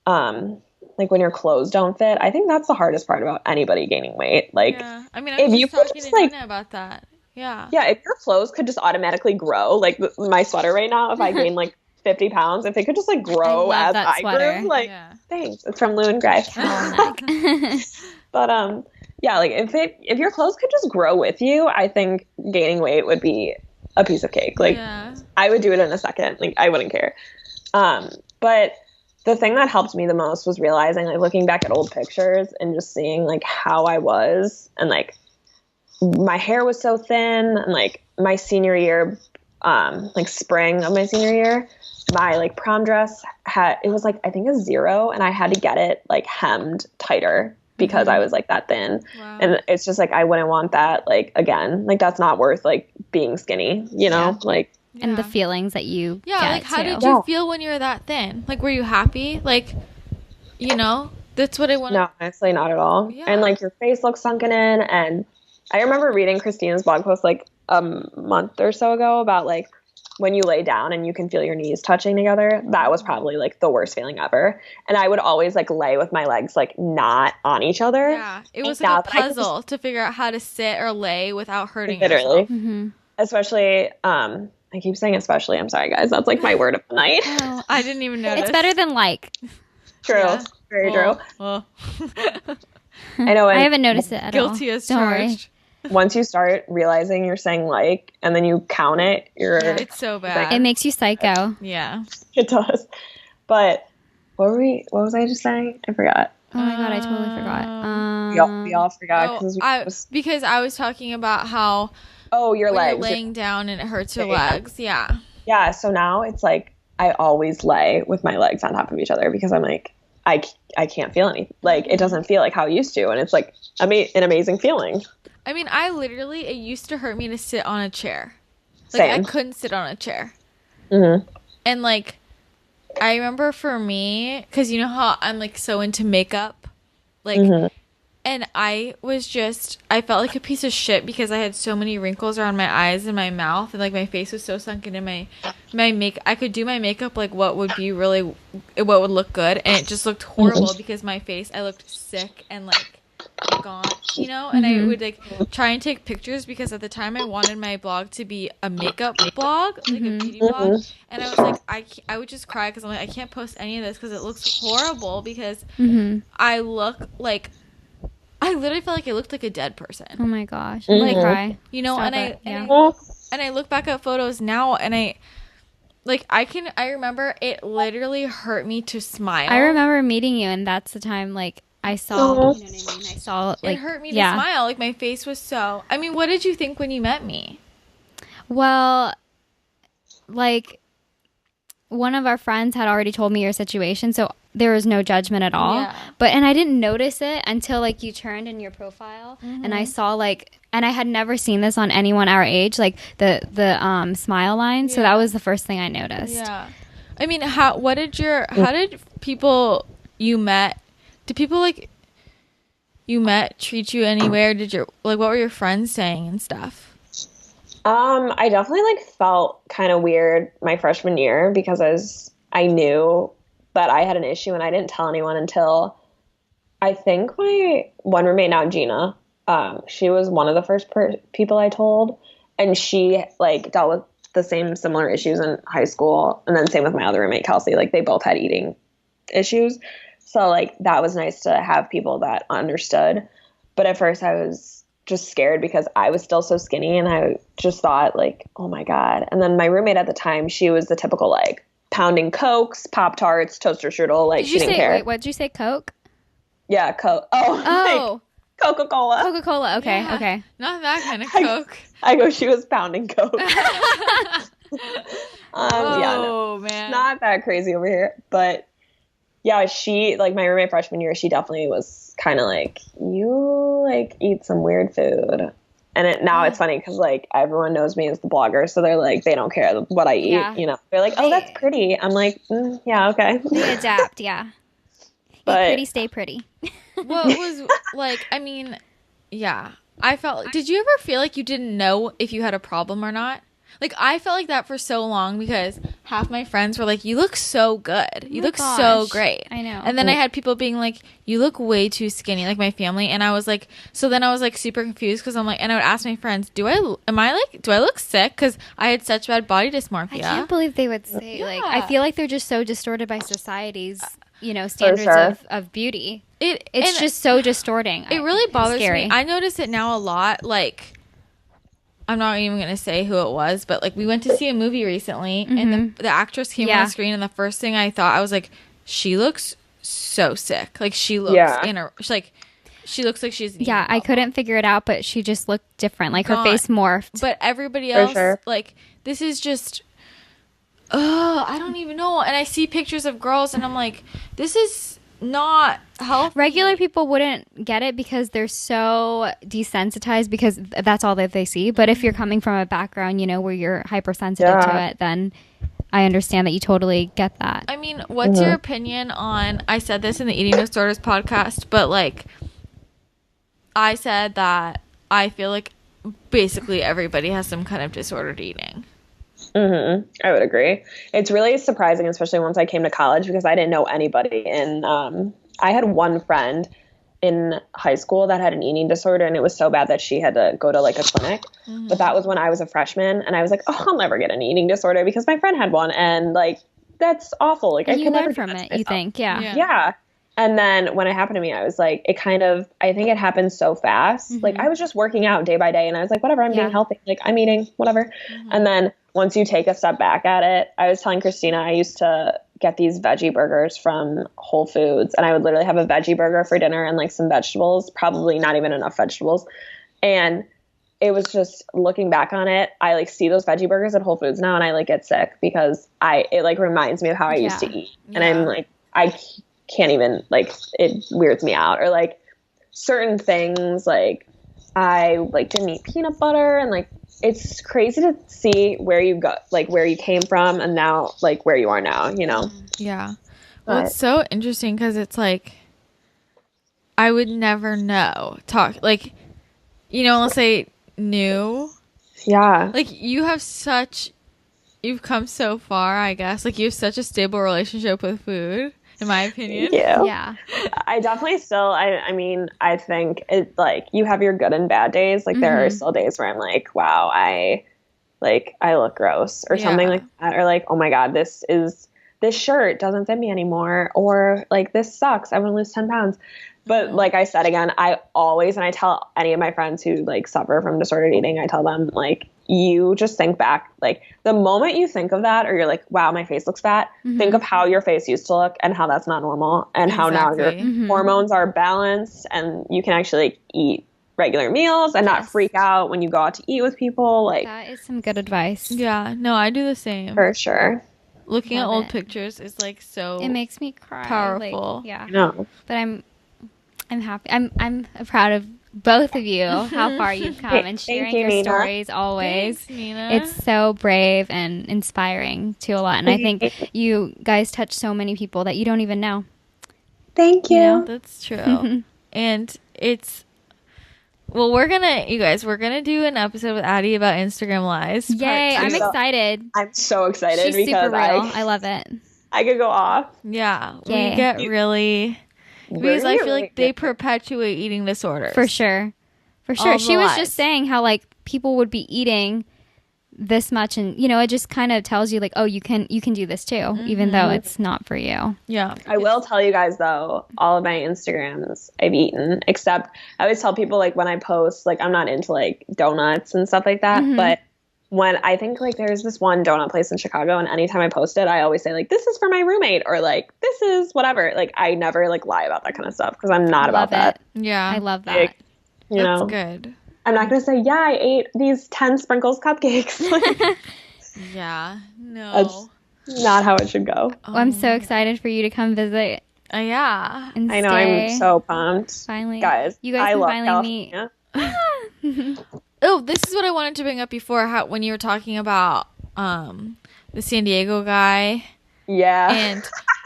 Speaker 3: like when your clothes don't fit, I think that's the hardest part about anybody gaining weight. Like
Speaker 1: I mean,
Speaker 3: if you could just like
Speaker 1: about that. Yeah,
Speaker 3: if your clothes could just automatically grow, like my sweater right now, if I gain like 50 pounds, if they could just like grow as I grew, like thanks, it's from Lou and Gray. But yeah, like if your clothes could just grow with you, I think gaining weight would be a piece of cake. Like I would do it in a second. Like I wouldn't care. But the thing that helped me the most was realizing, like looking back at old pictures and just seeing like how I was, and like my hair was so thin, and like my senior year, like spring of my senior year, my like prom dress it was like I think a 0, and I had to get it like hemmed tighter because I was like that thin. And it's just like I wouldn't want that like again. Like that's not worth like being skinny, you know? Like
Speaker 2: and the feelings that you get
Speaker 1: like how
Speaker 2: too.
Speaker 1: did you feel when you were that thin? Like were you happy? Like, you know, that's what I want.
Speaker 3: No, honestly not at all. And like your face looks sunken in, and I remember reading Christina's blog post like a month or so ago about like when you lay down and you can feel your knees touching together, that was probably like the worst feeling ever. And I would always like lay with my legs like not on each other.
Speaker 1: Yeah, it was like a puzzle to figure out how to sit or lay without hurting
Speaker 3: literally.
Speaker 1: yourself.
Speaker 2: Mm-hmm.
Speaker 3: Especially, I keep saying especially. I'm sorry, guys. That's like my word of the night.
Speaker 1: Oh, I didn't even notice.
Speaker 2: It's better than like.
Speaker 3: True. Yeah. Very true.
Speaker 1: Well.
Speaker 3: I know.
Speaker 2: I haven't noticed it at all.
Speaker 1: Guilty as
Speaker 2: Don't worry.
Speaker 1: charged.
Speaker 3: Once you start realizing you're saying like, and then you count it,
Speaker 1: it's so bad.
Speaker 2: It makes you psycho.
Speaker 1: Yeah.
Speaker 3: It does. But what was I just saying? I forgot.
Speaker 2: Oh my God, I totally forgot.
Speaker 3: We all forgot.
Speaker 1: Because I was talking about how
Speaker 3: your legs.
Speaker 1: You're laying down and it hurts your legs. Yeah.
Speaker 3: Yeah. So now it's like I always lay with my legs on top of each other because I'm like, I can't feel anything. Like it doesn't feel like how it used to. And it's like an amazing feeling.
Speaker 1: I mean, it used to hurt me to sit on a chair. Like
Speaker 3: Same.
Speaker 1: I couldn't sit on a chair.
Speaker 3: Mm-hmm.
Speaker 1: And like, I remember for me, because you know how I'm like so into makeup, like, and I felt like a piece of shit because I had so many wrinkles around my eyes and my mouth, and like my face was so sunken in my I could do my makeup like what would look good, and it just looked horrible because my face, I looked sick and like gaunt, you know. And I would like try and take pictures because at the time I wanted my blog to be a makeup blog, like a beauty blog, and I was like I would just cry because I'm like I can't post any of this because it looks horrible because I look like I literally felt like I looked like a dead person.
Speaker 2: Oh my gosh. Like cry.
Speaker 1: You know,
Speaker 2: Stop
Speaker 1: and I look back at photos now and I remember it literally hurt me to smile.
Speaker 2: I remember meeting you and that's the time like I saw, you know what I mean? I saw like
Speaker 1: it hurt me to smile. Like my face was so. I mean, what did you think when you met me?
Speaker 2: Well, like one of our friends had already told me your situation, so there was no judgment at all.
Speaker 1: Yeah.
Speaker 2: And I didn't notice it until like you turned in your profile and I saw like, and I had never seen this on anyone our age, like the smile line. So that was the first thing I noticed.
Speaker 1: Yeah. I mean, how did people you met, did people like you met treat you anywhere? What were your friends saying and stuff?
Speaker 3: I definitely like felt kind of weird my freshman year because I knew that I had an issue and I didn't tell anyone until I think my one roommate now, Gina, she was one of the first people I told, and she like dealt with the similar issues in high school, and then same with my other roommate, Kelsey. Like they both had eating issues, so like that was nice to have people that understood. But at first I was just scared because I was still so skinny and I just thought like, oh my God. And then my roommate at the time, she was the typical like pounding Cokes, Pop-Tarts, toaster strudel, like she didn't care.
Speaker 2: Wait, what did you say? Coke?
Speaker 3: Yeah, Coke. Oh. Like Coca-Cola.
Speaker 2: Coca-Cola. Okay.
Speaker 1: Yeah,
Speaker 2: okay.
Speaker 1: Not that kind of Coke.
Speaker 3: I go, she was pounding Coke.
Speaker 1: Man.
Speaker 3: Not that crazy over here. But yeah, she, like my roommate freshman year, she definitely was kind of like, you like eat some weird food. And now it's funny because like everyone knows me as the blogger, so they're like, they don't care what I eat, you know. They're like, oh, that's pretty. I'm like, yeah, okay.
Speaker 2: They adapt, yeah.
Speaker 3: But,
Speaker 2: eat pretty, stay pretty.
Speaker 1: Well, it was like, I mean, yeah. I felt, did you ever feel like you didn't know if you had a problem or not? Like, I felt like that for so long because half my friends were like, you look so good. You look so great.
Speaker 2: I know.
Speaker 1: And then I had people being like, you look way too skinny, like my family. And I was like, so then I was like super confused because I'm like, and I would ask my friends, do I look sick? Because I had such bad body dysmorphia.
Speaker 2: I can't believe they would say, like, I feel like they're just so distorted by society's, standards of beauty. It's just so distorting.
Speaker 1: It really bothers me. I notice it now a lot, like, I'm not even going to say who it was, but like we went to see a movie recently and the actress came on the screen and the first thing I thought, I was like, she looks so sick. Like she looks she looks like she's
Speaker 2: I couldn't figure it out, but she just looked different. Like her face morphed.
Speaker 1: But everybody else, like this is just, I don't even know. And I see pictures of girls and I'm like, this is not healthy.
Speaker 2: Regular people wouldn't get it because they're so desensitized because that's all that they see. But if you're coming from a background, where you're hypersensitive to it, then I understand that you totally get that.
Speaker 1: I mean, what's your opinion on, I said this in the Eating Disorders podcast, but like I said that I feel like basically everybody has some kind of disordered eating.
Speaker 3: I would agree. It's really surprising, especially once I came to college, because I didn't know anybody. And I had one friend in high school that had an eating disorder, and it was so bad that she had to go to like a clinic. But that was when I was a freshman, and I was like, oh, I'll never get an eating disorder because my friend had one, and like that's awful. Like,
Speaker 2: And
Speaker 3: I
Speaker 2: you
Speaker 3: could
Speaker 2: learn
Speaker 3: never
Speaker 2: from
Speaker 3: do that
Speaker 2: it,
Speaker 3: to
Speaker 2: you
Speaker 3: myself.
Speaker 2: think. Yeah.
Speaker 3: Yeah. And then when it happened to me, I was like, I think it happened so fast. Like, I was just working out day by day, and I was like, whatever, I'm being healthy. Like, I'm eating, whatever. And then once you take a step back at it, I was telling Christina, I used to get these veggie burgers from Whole Foods, and I would literally have a veggie burger for dinner and like some vegetables, probably not even enough vegetables. And it was just, looking back on it, I like see those veggie burgers at Whole Foods now, and I like get sick because it like reminds me of how I used to eat. And I'm like, I can't even, like, it weirds me out. Or like certain things, like I like didn't eat peanut butter, and like it's crazy to see where you got, like where you came from, and now like where you are now, you know?
Speaker 1: Yeah. Well, it's so interesting because it's like I would never know. Like, you know, let's say knew.
Speaker 3: Yeah.
Speaker 1: Like you've come so far, I guess. Like you have such a stable relationship with food, in my opinion.
Speaker 2: Yeah.
Speaker 3: I definitely still, I mean, I think it, like, you have your good and bad days. Like there are still days where I'm like, wow, I look gross or something like that. Or like, oh my God, this shirt doesn't fit me anymore. Or like, this sucks, I want to lose 10 pounds. But like I said, again, I always, and I tell any of my friends who like suffer from disordered eating, I tell them, like, you just think back, like the moment you think of that, or you're like, wow, my face looks fat, think of how your face used to look and how that's not normal, and how now your hormones are balanced and you can actually like, eat regular meals and not freak out when you go out to eat with people. Like,
Speaker 2: that is some good advice.
Speaker 1: Yeah. No, I do the same.
Speaker 3: For sure.
Speaker 1: Looking at old pictures is like so.
Speaker 2: It makes me cry.
Speaker 1: Powerful.
Speaker 2: Like, yeah.
Speaker 3: No.
Speaker 2: But I'm happy. I'm proud of both of you, how far you've come, and sharing your
Speaker 3: Nina.
Speaker 2: stories always.
Speaker 1: Thanks, Nina.
Speaker 2: It's so brave and inspiring to a lot. And I think you guys touch so many people that you don't even know.
Speaker 3: Thank you.
Speaker 2: You know?
Speaker 1: That's true. And it's, well, we're gonna do an episode with Addie about Instagram Lives.
Speaker 2: Yay, I'm excited.
Speaker 3: I'm so excited
Speaker 2: She's
Speaker 3: because
Speaker 2: super real. I love it.
Speaker 3: I could go off.
Speaker 1: Yeah.
Speaker 2: Yay.
Speaker 1: We get really, because I feel like they perpetuate eating disorders.
Speaker 2: For sure. For sure. She was just saying how like people would be eating this much, and you know, it just kind of tells you like, oh, you can do this too, even though it's not for you.
Speaker 1: Yeah.
Speaker 3: I will tell you guys though, all of my Instagrams I've eaten, except I always tell people like when I post, like I'm not into like donuts and stuff like that, but when I think like there's this one donut place in Chicago, and anytime I post it, I always say like, this is for my roommate, or like, this is whatever. Like I never like lie about that kind of stuff because I'm not about that.
Speaker 1: Yeah.
Speaker 2: I love that.
Speaker 3: Like, you
Speaker 1: That's
Speaker 3: know,
Speaker 1: good.
Speaker 3: I'm not going to say, yeah, I ate these 10 sprinkles cupcakes. Like,
Speaker 1: Yeah. No.
Speaker 3: that's not how it should go.
Speaker 2: Well, I'm so excited for you to come visit
Speaker 1: Yeah.
Speaker 2: and
Speaker 3: I know,
Speaker 2: stay.
Speaker 3: I'm so pumped.
Speaker 2: Finally.
Speaker 3: Guys,
Speaker 2: You guys
Speaker 3: I
Speaker 2: can
Speaker 3: love
Speaker 2: finally
Speaker 3: California.
Speaker 1: Oh, this is what I wanted to bring up before, when you were talking about the San Diego guy.
Speaker 3: Yeah.
Speaker 1: And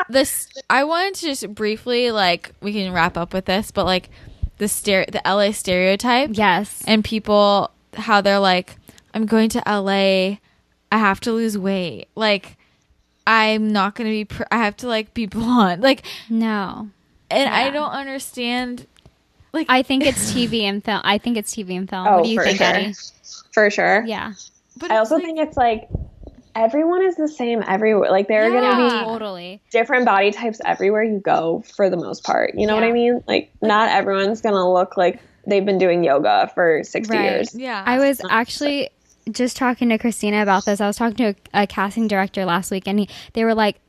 Speaker 1: this, I wanted to just briefly, like, we can wrap up with this, but like the LA stereotype.
Speaker 2: Yes.
Speaker 1: And people, how they're like, I'm going to LA, I have to lose weight. Like, I'm not going to be, I have to like be blonde. Like,
Speaker 2: No.
Speaker 1: and I don't understand. Like,
Speaker 2: I think it's TV and film.
Speaker 3: Oh,
Speaker 2: What do you
Speaker 3: for
Speaker 2: think,
Speaker 3: sure.
Speaker 2: Eddie?
Speaker 3: For sure.
Speaker 2: Yeah.
Speaker 1: but
Speaker 3: I
Speaker 1: it's
Speaker 3: also
Speaker 1: like,
Speaker 3: think it's like everyone is the same everywhere. Like there are
Speaker 2: Yeah,
Speaker 3: going to be
Speaker 2: totally.
Speaker 3: different body types everywhere you go for the most part. You know what I mean? Like not everyone's going to look like they've been doing yoga for 60 years.
Speaker 1: yeah.
Speaker 2: I was actually just talking to Christina about this. I was talking to a casting director last week, and they were like,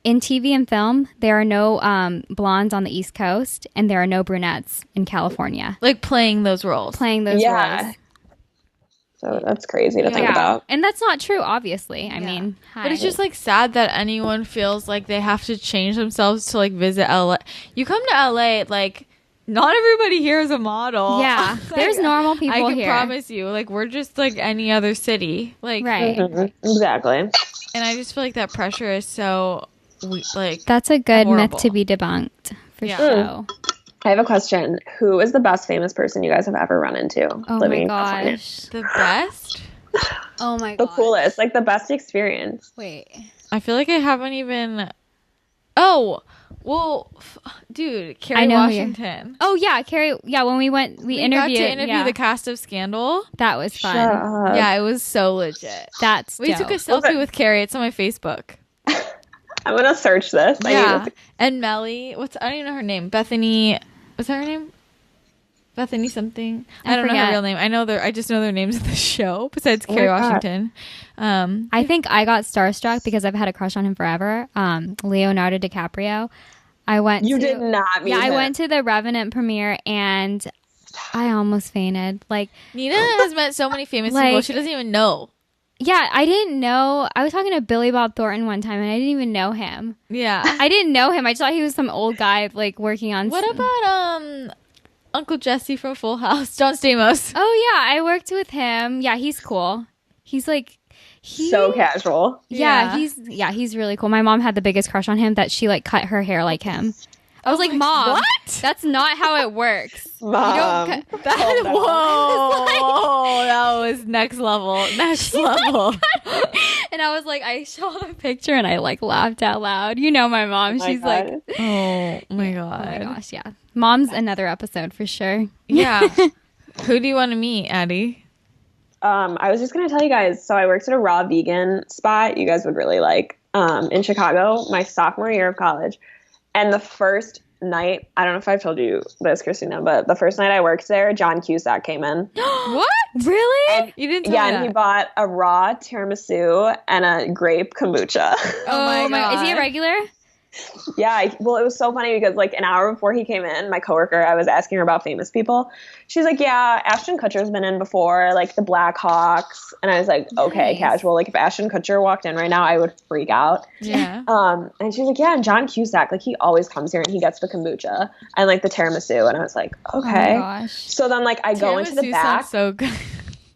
Speaker 2: in TV and film, there are no blondes on the East Coast, and there are no brunettes in California
Speaker 1: like playing those roles.
Speaker 2: playing those roles.
Speaker 3: So that's crazy to think about.
Speaker 2: And that's not true, obviously. I mean,
Speaker 1: But it's just like sad that anyone feels like they have to change themselves to like visit LA. You come to LA, like not everybody here is a model.
Speaker 2: Yeah,
Speaker 1: Like,
Speaker 2: there's normal people
Speaker 1: I can
Speaker 2: here.
Speaker 1: promise you, like we're just like any other city. Like
Speaker 2: Right.
Speaker 3: Exactly.
Speaker 1: And I just feel like that pressure is so like
Speaker 2: That's a good
Speaker 1: horrible.
Speaker 2: myth to be debunked, for
Speaker 1: Yeah.
Speaker 2: sure.
Speaker 3: I have a question. Who is the best famous person you guys have ever run into
Speaker 2: Oh
Speaker 3: living
Speaker 2: my
Speaker 3: in California?
Speaker 2: gosh.
Speaker 1: the best.
Speaker 2: Oh my
Speaker 3: The
Speaker 2: god.
Speaker 3: coolest, like the best experience.
Speaker 2: Wait.
Speaker 1: I feel like I haven't even. Oh, well, dude, Kerry
Speaker 2: know who you're-
Speaker 1: Washington.
Speaker 2: Oh yeah, Carrie. Yeah, when we went, we interviewed.
Speaker 1: got to interview
Speaker 2: yeah.
Speaker 1: the cast of Scandal.
Speaker 2: That was fun.
Speaker 3: Shut up.
Speaker 1: Yeah, it was so legit.
Speaker 2: That's
Speaker 1: We
Speaker 2: dope.
Speaker 1: took a selfie with Carrie. It's on my Facebook.
Speaker 3: I'm gonna search this. I
Speaker 1: Yeah,
Speaker 3: need to-
Speaker 1: and Melly. I don't even know her name. Bethany. Was that her name? Bethany something. I don't know her
Speaker 2: forget.
Speaker 1: real name. I just know their names of the show. Besides
Speaker 3: Oh
Speaker 1: Kerry
Speaker 3: my God.
Speaker 1: Washington.
Speaker 2: I think I got starstruck because I've had a crush on him forever. Leonardo DiCaprio. I went.
Speaker 3: You
Speaker 2: to,
Speaker 3: did not meet
Speaker 2: Yeah, I
Speaker 3: him.
Speaker 2: went to the Revenant premiere and I almost fainted. Like,
Speaker 1: Nina has met so many famous people.
Speaker 2: Like-
Speaker 1: She doesn't even know.
Speaker 2: yeah, I didn't know. I was talking to Billy Bob Thornton one time and I didn't even know him.
Speaker 1: Yeah.
Speaker 2: I didn't know him. I just thought he was some old guy like working on.
Speaker 1: What about Uncle Jesse from Full House, John Stamos?
Speaker 2: Oh yeah, I worked with him. Yeah, he's cool. He's like
Speaker 3: So casual.
Speaker 2: Yeah,
Speaker 1: Yeah.
Speaker 2: he's really cool. My mom had the biggest crush on him that she like cut her hair like him. I was like, Mom,
Speaker 1: what?
Speaker 2: That's not how it works.
Speaker 3: Mom.
Speaker 2: You don't
Speaker 1: That,
Speaker 3: Hold on.
Speaker 1: whoa, that was next level. Next level.
Speaker 2: And I was like, I saw the picture and I like laughed out loud. You know my mom.
Speaker 3: My
Speaker 2: She's
Speaker 3: God.
Speaker 2: like,
Speaker 1: Oh my
Speaker 2: oh
Speaker 1: god.
Speaker 2: my gosh, yeah. Mom's another episode for sure.
Speaker 1: Yeah. Who do you want to meet, Addie?
Speaker 3: I was just gonna tell you guys. So I worked at a raw vegan spot. You guys would really like in Chicago, my sophomore year of college. And the first night, I don't know if I've told you this, Christina, but the first night I worked there, John Cusack came in.
Speaker 1: What?
Speaker 2: Really?
Speaker 1: You didn't tell
Speaker 3: Yeah,
Speaker 1: me
Speaker 3: and
Speaker 1: that.
Speaker 3: he bought a raw tiramisu and a grape kombucha.
Speaker 1: Oh my
Speaker 2: Is he a
Speaker 1: God.
Speaker 2: regular?
Speaker 3: Yeah, well, it was so funny because like an hour before he came in, my coworker, I was asking her about famous people. She's like, "Yeah, Ashton Kutcher's been in before, like the Blackhawks." And I was like, "Okay,
Speaker 2: Nice.
Speaker 3: casual. Like if Ashton Kutcher walked in right now, I would freak out."
Speaker 1: Yeah.
Speaker 3: And she's like, "Yeah, and John Cusack, like he always comes here and he gets the kombucha and like the tiramisu." And I was like, "Okay."
Speaker 2: Oh my gosh.
Speaker 3: So then like I go into the
Speaker 1: Tiramisu
Speaker 3: back.
Speaker 1: sounds so good.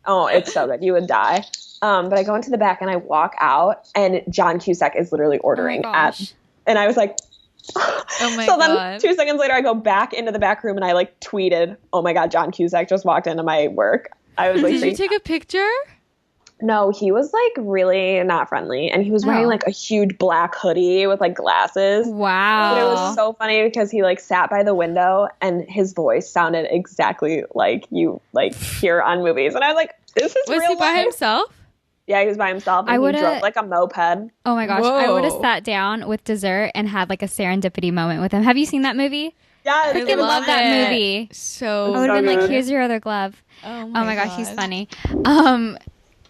Speaker 3: Oh, it's so good. You would die. But I go into the back and I walk out and John Cusack is literally ordering
Speaker 2: gosh.
Speaker 3: and I was like,
Speaker 1: Oh my
Speaker 3: so then
Speaker 1: God.
Speaker 3: 2 seconds later, I go back into the back room and I like tweeted, "Oh my God, John Cusack just walked into my work." I was like,
Speaker 1: Did you take a picture?
Speaker 3: no, he was like really not friendly. And he was wearing
Speaker 2: Oh.
Speaker 3: like a huge black hoodie with like glasses.
Speaker 2: Wow.
Speaker 3: But it was so funny because he like sat by the window and his voice sounded exactly like you like hear on movies. And I was like, this is
Speaker 1: Was
Speaker 3: real
Speaker 1: he by
Speaker 3: life.
Speaker 1: himself?
Speaker 3: Yeah, he was by himself. And
Speaker 2: I
Speaker 3: he
Speaker 2: would've-
Speaker 3: drove like a moped.
Speaker 2: Oh my gosh, I would have
Speaker 1: Whoa.
Speaker 2: sat down with dessert and had like a serendipity moment with him. Have you seen that movie?
Speaker 3: Yeah,
Speaker 2: I
Speaker 3: it's
Speaker 2: freaking
Speaker 3: good.
Speaker 2: love that
Speaker 1: it.
Speaker 2: movie.
Speaker 1: So.
Speaker 2: I would have
Speaker 3: So
Speaker 2: been like,
Speaker 3: good.
Speaker 2: "Here's your other glove."
Speaker 1: Oh
Speaker 2: Oh my gosh, he's
Speaker 1: God.
Speaker 2: funny.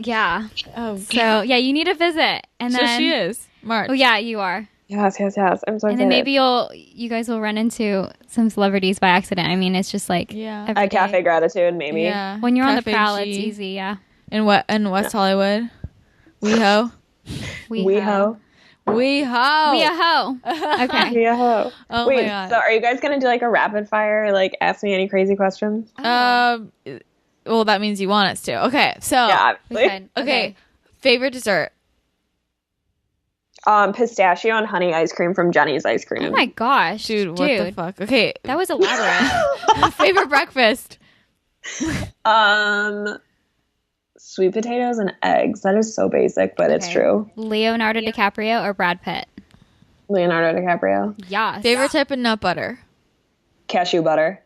Speaker 2: Yeah.
Speaker 1: Oh,
Speaker 2: So yeah, you need to visit, and
Speaker 1: so
Speaker 2: then
Speaker 1: she is. March.
Speaker 2: oh yeah, you are,
Speaker 3: Yes. I'm so
Speaker 2: and
Speaker 3: excited.
Speaker 2: then maybe you guys will run into some celebrities by accident. I mean, it's just like
Speaker 1: Yeah.
Speaker 2: every
Speaker 3: At
Speaker 2: day.
Speaker 3: Cafe Gratitude, maybe.
Speaker 1: Yeah.
Speaker 2: When you're on the
Speaker 1: Cafe
Speaker 2: prowl,
Speaker 1: G.
Speaker 2: it's easy. Yeah.
Speaker 1: In West Hollywood. WeHo.
Speaker 3: WeHo.
Speaker 1: WeHo.
Speaker 2: WeHo. Okay.
Speaker 3: WeHo.
Speaker 1: Oh
Speaker 3: Wait,
Speaker 1: my God.
Speaker 3: so are you guys gonna do like a rapid fire? Like, ask me any crazy questions?
Speaker 1: Well, that means you want us to. Okay. So.
Speaker 3: Yeah,
Speaker 2: We
Speaker 3: obviously.
Speaker 2: could.
Speaker 1: Okay. Favorite dessert.
Speaker 3: Pistachio and honey ice cream from Jenny's Ice Cream.
Speaker 2: Oh my gosh,
Speaker 1: Dude, what the fuck? Okay.
Speaker 2: That was elaborate.
Speaker 1: Favorite breakfast.
Speaker 3: Sweet potatoes and eggs. That is so basic, but it's
Speaker 2: Okay.
Speaker 3: true.
Speaker 2: Leonardo DiCaprio or Brad Pitt?
Speaker 3: Leonardo DiCaprio.
Speaker 2: Yes.
Speaker 1: Favorite type of nut butter.
Speaker 3: Cashew butter.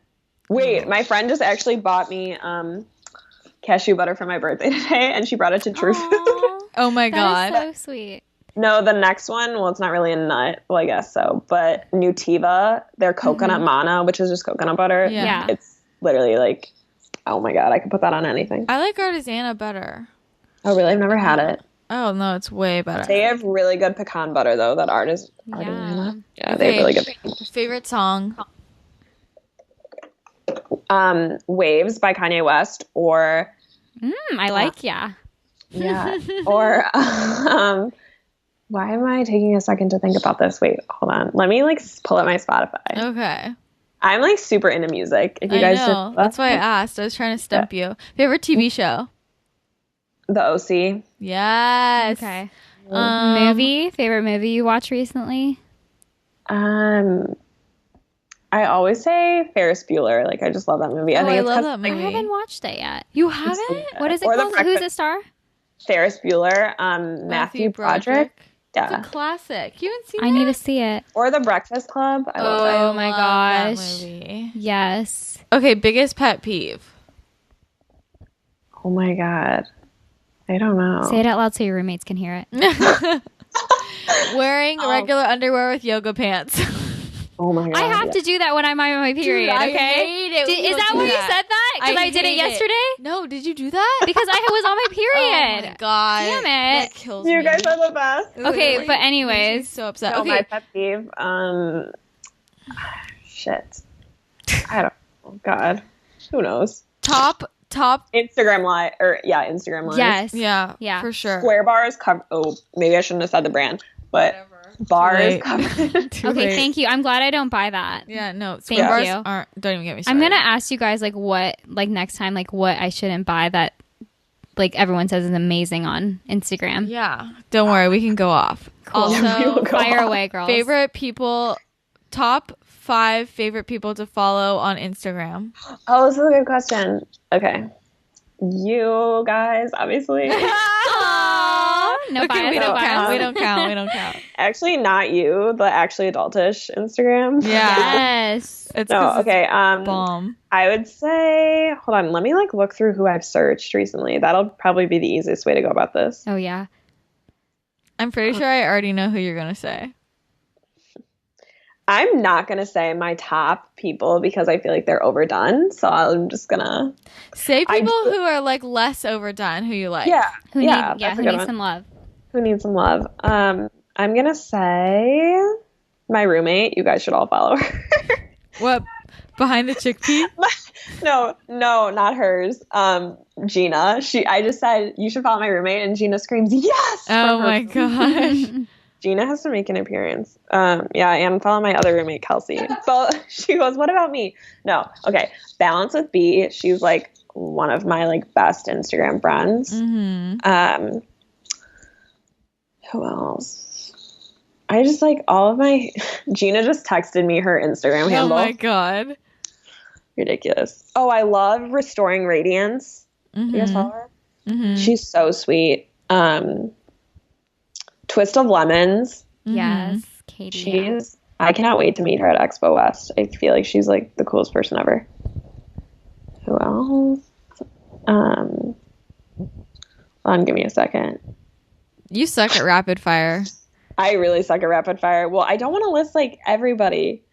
Speaker 3: Wait, my friend just actually bought me cashew butter for my birthday today, and she brought it to True Food.
Speaker 2: Aw,
Speaker 1: Oh my
Speaker 2: that
Speaker 1: God.
Speaker 2: is so sweet.
Speaker 3: No, the next one, well, it's not really a nut. Well, I guess so. But Nutiva, their coconut mana, which is just coconut butter.
Speaker 1: Yeah.
Speaker 2: Yeah.
Speaker 3: It's literally like, oh my God, I could put that on anything.
Speaker 1: I like Artisanna better.
Speaker 3: Oh, really? I've never had it.
Speaker 1: Oh no, it's way better.
Speaker 3: They have really good pecan butter, though, that artisanal. Yeah, they have really good.
Speaker 1: Favorite song.
Speaker 3: Waves by Kanye West, or
Speaker 2: I like yeah.
Speaker 3: yeah, or why am I taking a second to think about this? Wait, hold on. Let me like pull up my Spotify.
Speaker 1: Okay.
Speaker 3: I'm like super into music. If you
Speaker 1: I
Speaker 3: guys
Speaker 1: know.
Speaker 3: should,
Speaker 1: That's why I asked. I was trying to stump you. Favorite TV show.
Speaker 3: the OC.
Speaker 1: Yes.
Speaker 2: Okay.
Speaker 1: Um,
Speaker 2: Favorite movie you watched recently?
Speaker 3: I always say Ferris Bueller. Like I just love that movie.
Speaker 1: Oh, I
Speaker 3: it's
Speaker 1: love
Speaker 3: 'cause,
Speaker 1: that
Speaker 2: I
Speaker 1: movie.
Speaker 2: haven't watched it yet. You haven't?
Speaker 3: Yeah.
Speaker 2: What is it
Speaker 3: Or The
Speaker 2: called? Who's
Speaker 3: Breakfast-
Speaker 2: it star?
Speaker 3: Ferris Bueller, Matthew Broderick.
Speaker 1: It's
Speaker 3: Yeah.
Speaker 1: a classic. You haven't seen
Speaker 2: I
Speaker 1: that?
Speaker 2: need to see it.
Speaker 3: Or The Breakfast Club. I love that.
Speaker 2: Oh my
Speaker 1: love that
Speaker 2: gosh.
Speaker 1: movie.
Speaker 2: Yes.
Speaker 1: Okay, biggest pet peeve.
Speaker 3: Oh my God. I don't know.
Speaker 2: Say it out loud so your roommates can hear it.
Speaker 1: Wearing regular underwear with yoga pants.
Speaker 3: Oh my God.
Speaker 2: I have to do that when I'm on my period,
Speaker 1: I
Speaker 2: okay?
Speaker 1: hate it when
Speaker 2: Is
Speaker 1: people
Speaker 2: that
Speaker 1: do
Speaker 2: why you
Speaker 1: that.
Speaker 2: said that? Because I did it
Speaker 1: hate
Speaker 2: yesterday?
Speaker 1: No, did you do that?
Speaker 2: Because I was on my period.
Speaker 1: Oh my God.
Speaker 2: Damn it.
Speaker 1: That kills me.
Speaker 3: You guys are the best.
Speaker 2: Okay,
Speaker 1: Literally
Speaker 2: but
Speaker 1: makes me
Speaker 2: anyways.
Speaker 1: so upset.
Speaker 3: So
Speaker 1: Okay,
Speaker 3: my pet peeve, shit. I don't know. God. Who knows?
Speaker 1: top.
Speaker 3: Instagram Live, Instagram Live.
Speaker 2: Yes.
Speaker 1: Yeah,
Speaker 2: Yeah.
Speaker 1: for sure.
Speaker 3: Square bars cover. Oh, maybe I shouldn't have said the brand, but bars
Speaker 1: late.
Speaker 3: covered.
Speaker 1: Too
Speaker 2: Okay,
Speaker 1: late.
Speaker 2: thank you. I'm glad I don't buy that.
Speaker 1: Yeah, no.
Speaker 2: Thank
Speaker 1: Square bars
Speaker 2: you.
Speaker 1: don't even get me started.
Speaker 2: I'm going to ask you guys next time what I shouldn't buy that everyone says is amazing on Instagram.
Speaker 1: Yeah, don't worry, we can go off.
Speaker 2: Cool.
Speaker 3: We will
Speaker 1: Also,
Speaker 3: go
Speaker 2: Fire
Speaker 3: off.
Speaker 2: away, girls.
Speaker 1: top 5 favorite people to follow on Instagram.
Speaker 3: Oh, this is a good question. Okay. You guys, obviously.
Speaker 2: Aw. No
Speaker 1: Okay,
Speaker 2: bias,
Speaker 1: we
Speaker 2: no
Speaker 1: don't
Speaker 2: bias.
Speaker 1: count. We don't count. We don't count.
Speaker 3: Actually, not you, the actually adultish Instagram.
Speaker 1: Yeah,
Speaker 2: Yes.
Speaker 1: it's
Speaker 3: No,
Speaker 1: 'cause
Speaker 3: okay.
Speaker 1: it's bomb.
Speaker 3: I would say, hold on, let me look through who I've searched recently. That'll probably be the easiest way to go about this.
Speaker 2: Oh, yeah.
Speaker 1: I'm pretty sure I already know who you're gonna say.
Speaker 3: I'm not going to say my top people because I feel like they're overdone. So I'm just going to.
Speaker 1: Say people who are less overdone, who you like.
Speaker 3: Yeah.
Speaker 2: Who
Speaker 3: that's a good
Speaker 2: needs
Speaker 3: one.
Speaker 2: some love?
Speaker 3: Who needs some love? I'm going to say my roommate. You guys should all follow her.
Speaker 1: What? Behind the chickpea?
Speaker 3: No, not hers. Gina. I just said you should follow my roommate, and Gina screams yes.
Speaker 1: Oh
Speaker 3: from her
Speaker 1: my gosh.
Speaker 3: Gina has to make an appearance. And follow my other roommate, Kelsey. So she goes, what about me? No. Okay. Balance with B. She's one of my best Instagram friends.
Speaker 1: Mm-hmm.
Speaker 3: Who else? I just all of my Gina just texted me her Instagram
Speaker 1: Oh
Speaker 3: handle.
Speaker 1: my god.
Speaker 3: Ridiculous. Oh, I love Restoring Radiance.
Speaker 1: Mm-hmm.
Speaker 3: You guys follow her?
Speaker 1: Mm-hmm.
Speaker 3: She's so sweet. Twist of Lemons.
Speaker 2: Yes, Katie.
Speaker 3: I cannot wait to meet her at Expo West. I feel like she's the coolest person ever. Who else? Hold on, give me a second.
Speaker 1: You suck at rapid fire.
Speaker 3: I really suck at rapid fire. Well, I don't want to list everybody.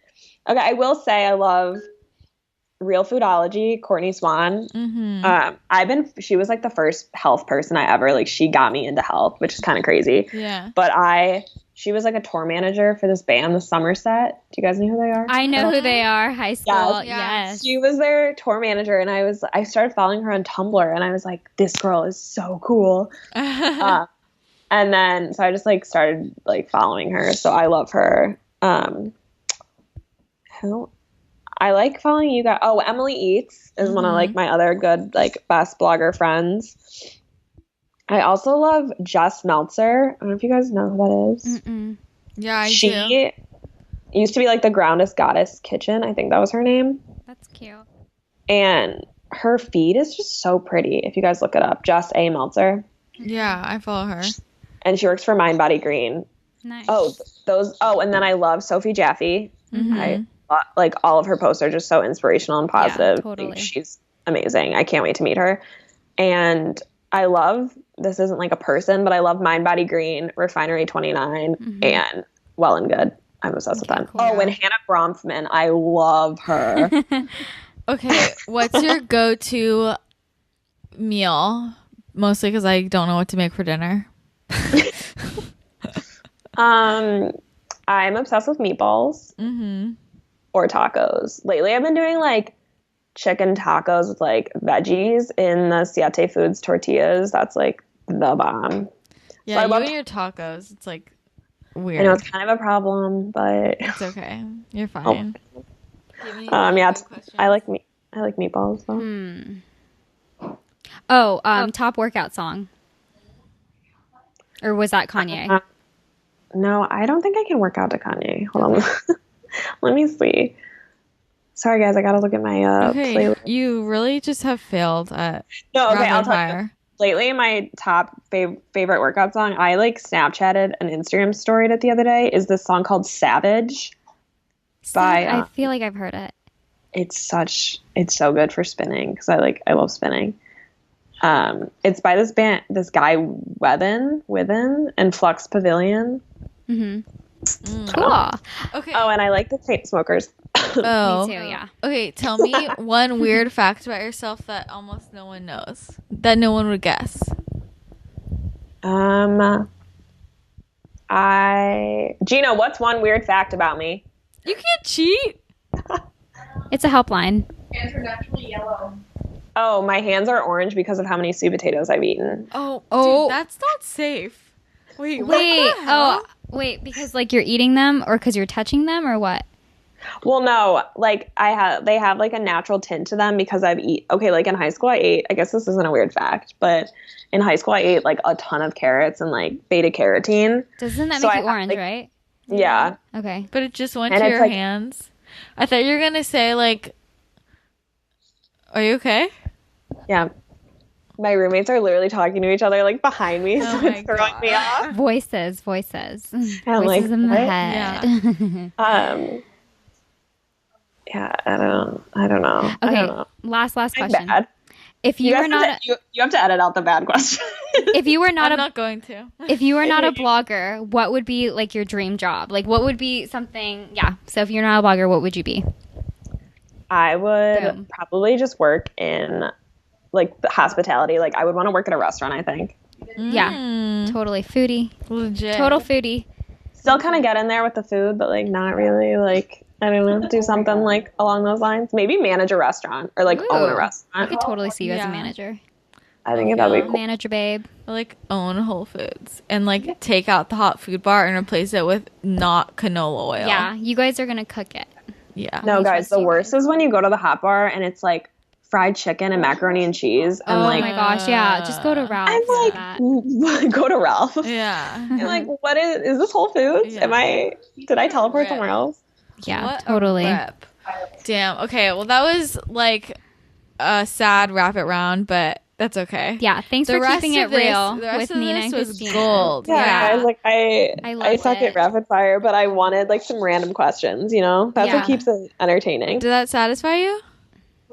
Speaker 3: Okay, I will say I love Real Foodology, Courtney Swan.
Speaker 1: Mm-hmm.
Speaker 3: She was the first health person I ever, she got me into health, which is kind of crazy.
Speaker 1: Yeah.
Speaker 3: But she was a tour manager for this band, the Somerset. Do you guys know who they are?
Speaker 2: I know who they are. High school.
Speaker 3: Yes.
Speaker 2: Yes.
Speaker 3: She was their tour manager, and I started following her on Tumblr, and I was like, this girl is so cool. And then, so I just started following her. So I love her. I like following you guys. Oh, Emily Eats is one of my other good best blogger friends. I also love Jess Meltzer. I don't know if you guys know who that is.
Speaker 2: Mm-mm.
Speaker 1: Yeah, I do.
Speaker 3: She used to be the Groundest Goddess Kitchen. I think that was her name.
Speaker 2: That's cute.
Speaker 3: And her feed is just so pretty. If you guys look it up, Jess A. Meltzer.
Speaker 1: Yeah, I follow her.
Speaker 3: And she works for Mind Body Green.
Speaker 2: Nice.
Speaker 3: And then I love Sophie Jaffe.
Speaker 1: Mm-hmm.
Speaker 3: All of her posts are just so inspirational and positive.
Speaker 2: Yeah, totally.
Speaker 3: She's amazing. I can't wait to meet her. And I love, this isn't a person, but I love Mind Body Green, Refinery 29, and Well and Good. I'm obsessed with them.
Speaker 2: cool.
Speaker 3: Oh, and Hannah Bronfman. I love her.
Speaker 1: Okay, what's your go-to meal? Mostly because I don't know what to make for dinner.
Speaker 3: I'm obsessed with meatballs or tacos. Lately, I've been doing chicken tacos with veggies in the Siete Foods tortillas. That's the bomb.
Speaker 1: Yeah,
Speaker 3: So I
Speaker 1: you
Speaker 3: love
Speaker 1: and your tacos. It's weird.
Speaker 3: I know it's kind of a problem, but
Speaker 1: It's okay. You're fine.
Speaker 3: I like meatballs. So.
Speaker 2: Top workout song. Or was that Kanye?
Speaker 3: No, I don't think I can work out to Kanye. Hold on. Let me see. Sorry, guys. I got to look at my
Speaker 1: Okay,
Speaker 3: playlist.
Speaker 1: you really just have failed at
Speaker 3: No, okay, I'll
Speaker 1: rapid
Speaker 3: tell you.
Speaker 1: fire.
Speaker 3: lately my top favorite workout song, I like Snapchatted an Instagram storied it the other day, is this song called Savage by
Speaker 2: I feel like I've heard it.
Speaker 3: it's so good for spinning because I love spinning. It's by this guy Within and Flux Pavilion.
Speaker 2: Cool.
Speaker 1: Okay.
Speaker 3: Oh, and I like the Saint Smokers.
Speaker 1: Oh.
Speaker 2: Me too, yeah.
Speaker 1: Okay, tell me one weird fact about yourself that almost no one knows, that no one would guess.
Speaker 3: Gina, what's one weird fact about me?
Speaker 1: You can't cheat.
Speaker 2: It's a helpline.
Speaker 4: Hands are naturally yellow.
Speaker 3: Oh, my hands are orange because of how many sweet potatoes I've eaten.
Speaker 1: Oh,
Speaker 2: Oh.
Speaker 1: dude, that's not safe. Wait,
Speaker 2: Wait, because like you're eating them or because you're touching them or what?
Speaker 3: Well, no, like they have like a natural tint to them because like in high school I ate, I guess this isn't a weird fact, but in high school I ate like a ton of carrots and like beta carotene.
Speaker 2: Doesn't that
Speaker 3: So
Speaker 2: make
Speaker 3: I
Speaker 2: you
Speaker 3: have,
Speaker 2: orange,
Speaker 3: like-
Speaker 2: right?
Speaker 3: Yeah.
Speaker 2: Okay.
Speaker 1: But it just went
Speaker 3: And
Speaker 1: to
Speaker 3: it's
Speaker 1: your
Speaker 3: like-
Speaker 1: hands. I thought you were gonna say like, are you okay?
Speaker 3: Yeah. My roommates are literally talking to each other like behind me, so
Speaker 1: my
Speaker 3: it's throwing me off.
Speaker 2: Voices.
Speaker 3: I'm like,
Speaker 2: Voices in the
Speaker 3: what?
Speaker 2: head.
Speaker 3: Yeah, I don't know. I
Speaker 2: Okay.
Speaker 3: don't know.
Speaker 2: Last
Speaker 3: I'm
Speaker 2: question.
Speaker 3: bad.
Speaker 2: If you
Speaker 3: guys
Speaker 2: were not
Speaker 3: you have to edit out the bad question.
Speaker 2: if you were not
Speaker 1: I'm
Speaker 2: a
Speaker 1: not going to.
Speaker 2: if you were not a blogger, what would be like your dream job? Like what would be something, yeah. So if you're not a blogger, what would you be?
Speaker 3: I would
Speaker 2: Boom.
Speaker 3: probably just work in like the hospitality. Like I would want to work at a restaurant, I think.
Speaker 2: Yeah. Totally foodie.
Speaker 1: Legit.
Speaker 2: Total foodie.
Speaker 3: Still kind of get in there with the food, but like not really like, I don't know, do something like along those lines. Maybe manage a restaurant or like own a
Speaker 2: Ooh. I
Speaker 3: restaurant.
Speaker 2: could totally see you as a
Speaker 1: Yeah.
Speaker 2: manager.
Speaker 3: I think that'd be cool.
Speaker 2: Manager babe.
Speaker 1: Or, like own Whole Foods and like take out the hot food bar and replace it with not canola oil.
Speaker 2: Yeah, you guys are gonna cook it.
Speaker 1: Yeah.
Speaker 3: No,
Speaker 2: We
Speaker 3: guys,
Speaker 2: trust
Speaker 3: the
Speaker 2: you
Speaker 3: worst is when you go to the hot bar and it's like fried chicken and macaroni and cheese. And
Speaker 2: Oh
Speaker 3: like,
Speaker 2: my gosh, yeah. Just go to Ralph's
Speaker 3: I'm
Speaker 2: for
Speaker 3: like,
Speaker 2: that.
Speaker 3: go to Ralph.
Speaker 1: Yeah.
Speaker 3: I'm like, what is this Whole Foods?
Speaker 1: Yeah.
Speaker 3: Did I teleport
Speaker 1: Rip.
Speaker 3: somewhere else?
Speaker 2: Yeah,
Speaker 1: What a
Speaker 2: totally.
Speaker 1: rip. Damn. Okay. Well, that was like a sad rapid round, but that's okay.
Speaker 2: Yeah, thanks
Speaker 1: The
Speaker 2: for
Speaker 1: rest
Speaker 2: keeping it
Speaker 1: of this-
Speaker 2: real
Speaker 1: the rest
Speaker 2: with
Speaker 1: of
Speaker 2: Nina
Speaker 1: this
Speaker 2: and
Speaker 1: was
Speaker 2: Christina.
Speaker 1: gold.
Speaker 3: Yeah,
Speaker 1: Yeah.
Speaker 3: guys, like I
Speaker 2: loved
Speaker 3: suck
Speaker 2: it.
Speaker 3: at rapid fire, but I wanted like some random questions, you know? That's
Speaker 2: Yeah.
Speaker 3: what keeps it entertaining.
Speaker 1: Did that satisfy you?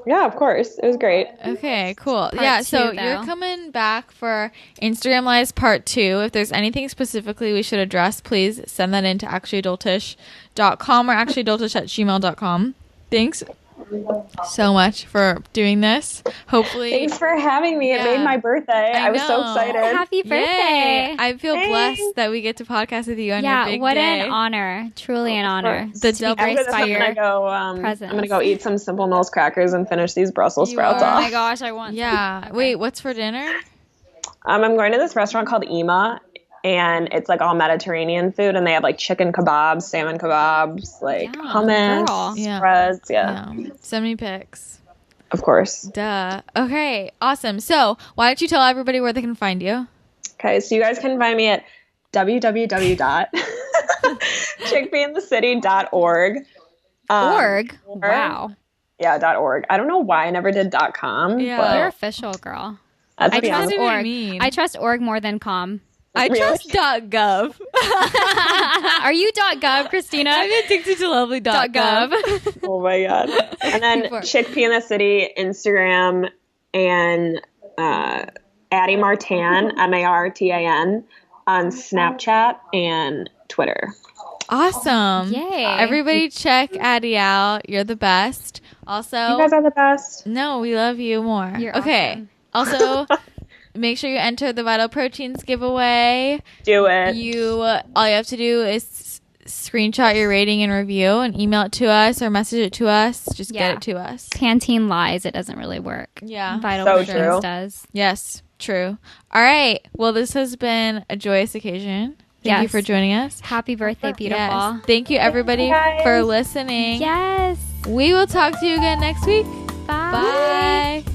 Speaker 3: Yeah, of course. It was great.
Speaker 1: Okay, cool.
Speaker 2: Part
Speaker 1: Yeah, so
Speaker 2: 2, though.
Speaker 1: you're coming back for Instagram Lives Part 2. If there's anything specifically we should address, please send that in to actuallyadultish.com or actuallyadultish@gmail.com. Thanks so much for doing this. Hopefully.
Speaker 3: Thanks for having me. It
Speaker 1: Yeah.
Speaker 3: made my birthday. I was so
Speaker 1: know.
Speaker 3: excited.
Speaker 2: Happy birthday.
Speaker 1: Yay. I feel
Speaker 3: Thanks.
Speaker 1: blessed that we get to podcast with you on your
Speaker 2: Yeah,
Speaker 1: big
Speaker 2: what
Speaker 1: day.
Speaker 2: an honor. Truly an
Speaker 3: Of
Speaker 2: honor.
Speaker 3: course.
Speaker 1: The
Speaker 2: to be
Speaker 1: double-
Speaker 3: After
Speaker 2: graced
Speaker 3: this,
Speaker 2: by
Speaker 3: I'm
Speaker 2: your
Speaker 3: gonna go. I'm
Speaker 2: presence.
Speaker 3: gonna go eat some Simple Mills crackers and finish these Brussels
Speaker 1: You
Speaker 3: sprouts
Speaker 1: are.
Speaker 2: Oh
Speaker 3: off.
Speaker 2: my gosh, I want some.
Speaker 1: Yeah.
Speaker 2: Okay.
Speaker 1: Wait, what's for dinner?
Speaker 3: I'm going to this restaurant called Ema, and it's like all Mediterranean food, and they have like chicken kebabs, salmon kebabs, like
Speaker 2: Yeah,
Speaker 3: hummus,
Speaker 2: girl.
Speaker 1: Yeah.
Speaker 3: spreads. Yeah,
Speaker 1: Send me pics.
Speaker 3: of course.
Speaker 1: Duh. Okay, awesome. So why don't you tell everybody where they can find you?
Speaker 3: Okay, so you guys can find me at www.chickpeainthecity.org.
Speaker 2: Org? Wow.
Speaker 3: Yeah, .org. I don't know why I never did .com.
Speaker 1: Yeah.
Speaker 3: but
Speaker 2: You're official, girl.
Speaker 3: that's
Speaker 2: I
Speaker 3: the
Speaker 2: trust
Speaker 3: honest-
Speaker 1: what I
Speaker 2: org.
Speaker 1: mean.
Speaker 2: I trust org more than com.
Speaker 1: I
Speaker 3: Really?
Speaker 1: trust .gov.
Speaker 2: Are you .gov, Christina?
Speaker 1: I'm addicted to lovely.gov.
Speaker 3: Oh my god! And then
Speaker 2: Before-
Speaker 3: Chickpea in the City Instagram and Addie Martan Martan on Snapchat and Twitter.
Speaker 1: Awesome.
Speaker 2: Yay.
Speaker 1: Everybody check Addie out. You're the best. Also,
Speaker 3: You guys are the best.
Speaker 1: no, we love you more.
Speaker 2: You're
Speaker 1: okay. Also, make sure you enter the Vital Proteins giveaway.
Speaker 3: Do it.
Speaker 1: All you have to do is screenshot your rating and review and email it to us or message it to us. Just
Speaker 2: Yeah.
Speaker 1: get it to us.
Speaker 2: Canteen lies. It doesn't really work.
Speaker 1: Yeah.
Speaker 2: Vital
Speaker 3: So
Speaker 2: Proteins
Speaker 3: true.
Speaker 2: does.
Speaker 1: Yes, true. All right. Well, this has been a joyous occasion. Thank you
Speaker 2: Yes.
Speaker 1: for joining us.
Speaker 2: Happy birthday, beautiful.
Speaker 1: Yes. Thank you, everybody,
Speaker 3: guys.
Speaker 1: for listening.
Speaker 2: Yes.
Speaker 1: We will talk to you again next week.
Speaker 2: Bye.
Speaker 1: Bye.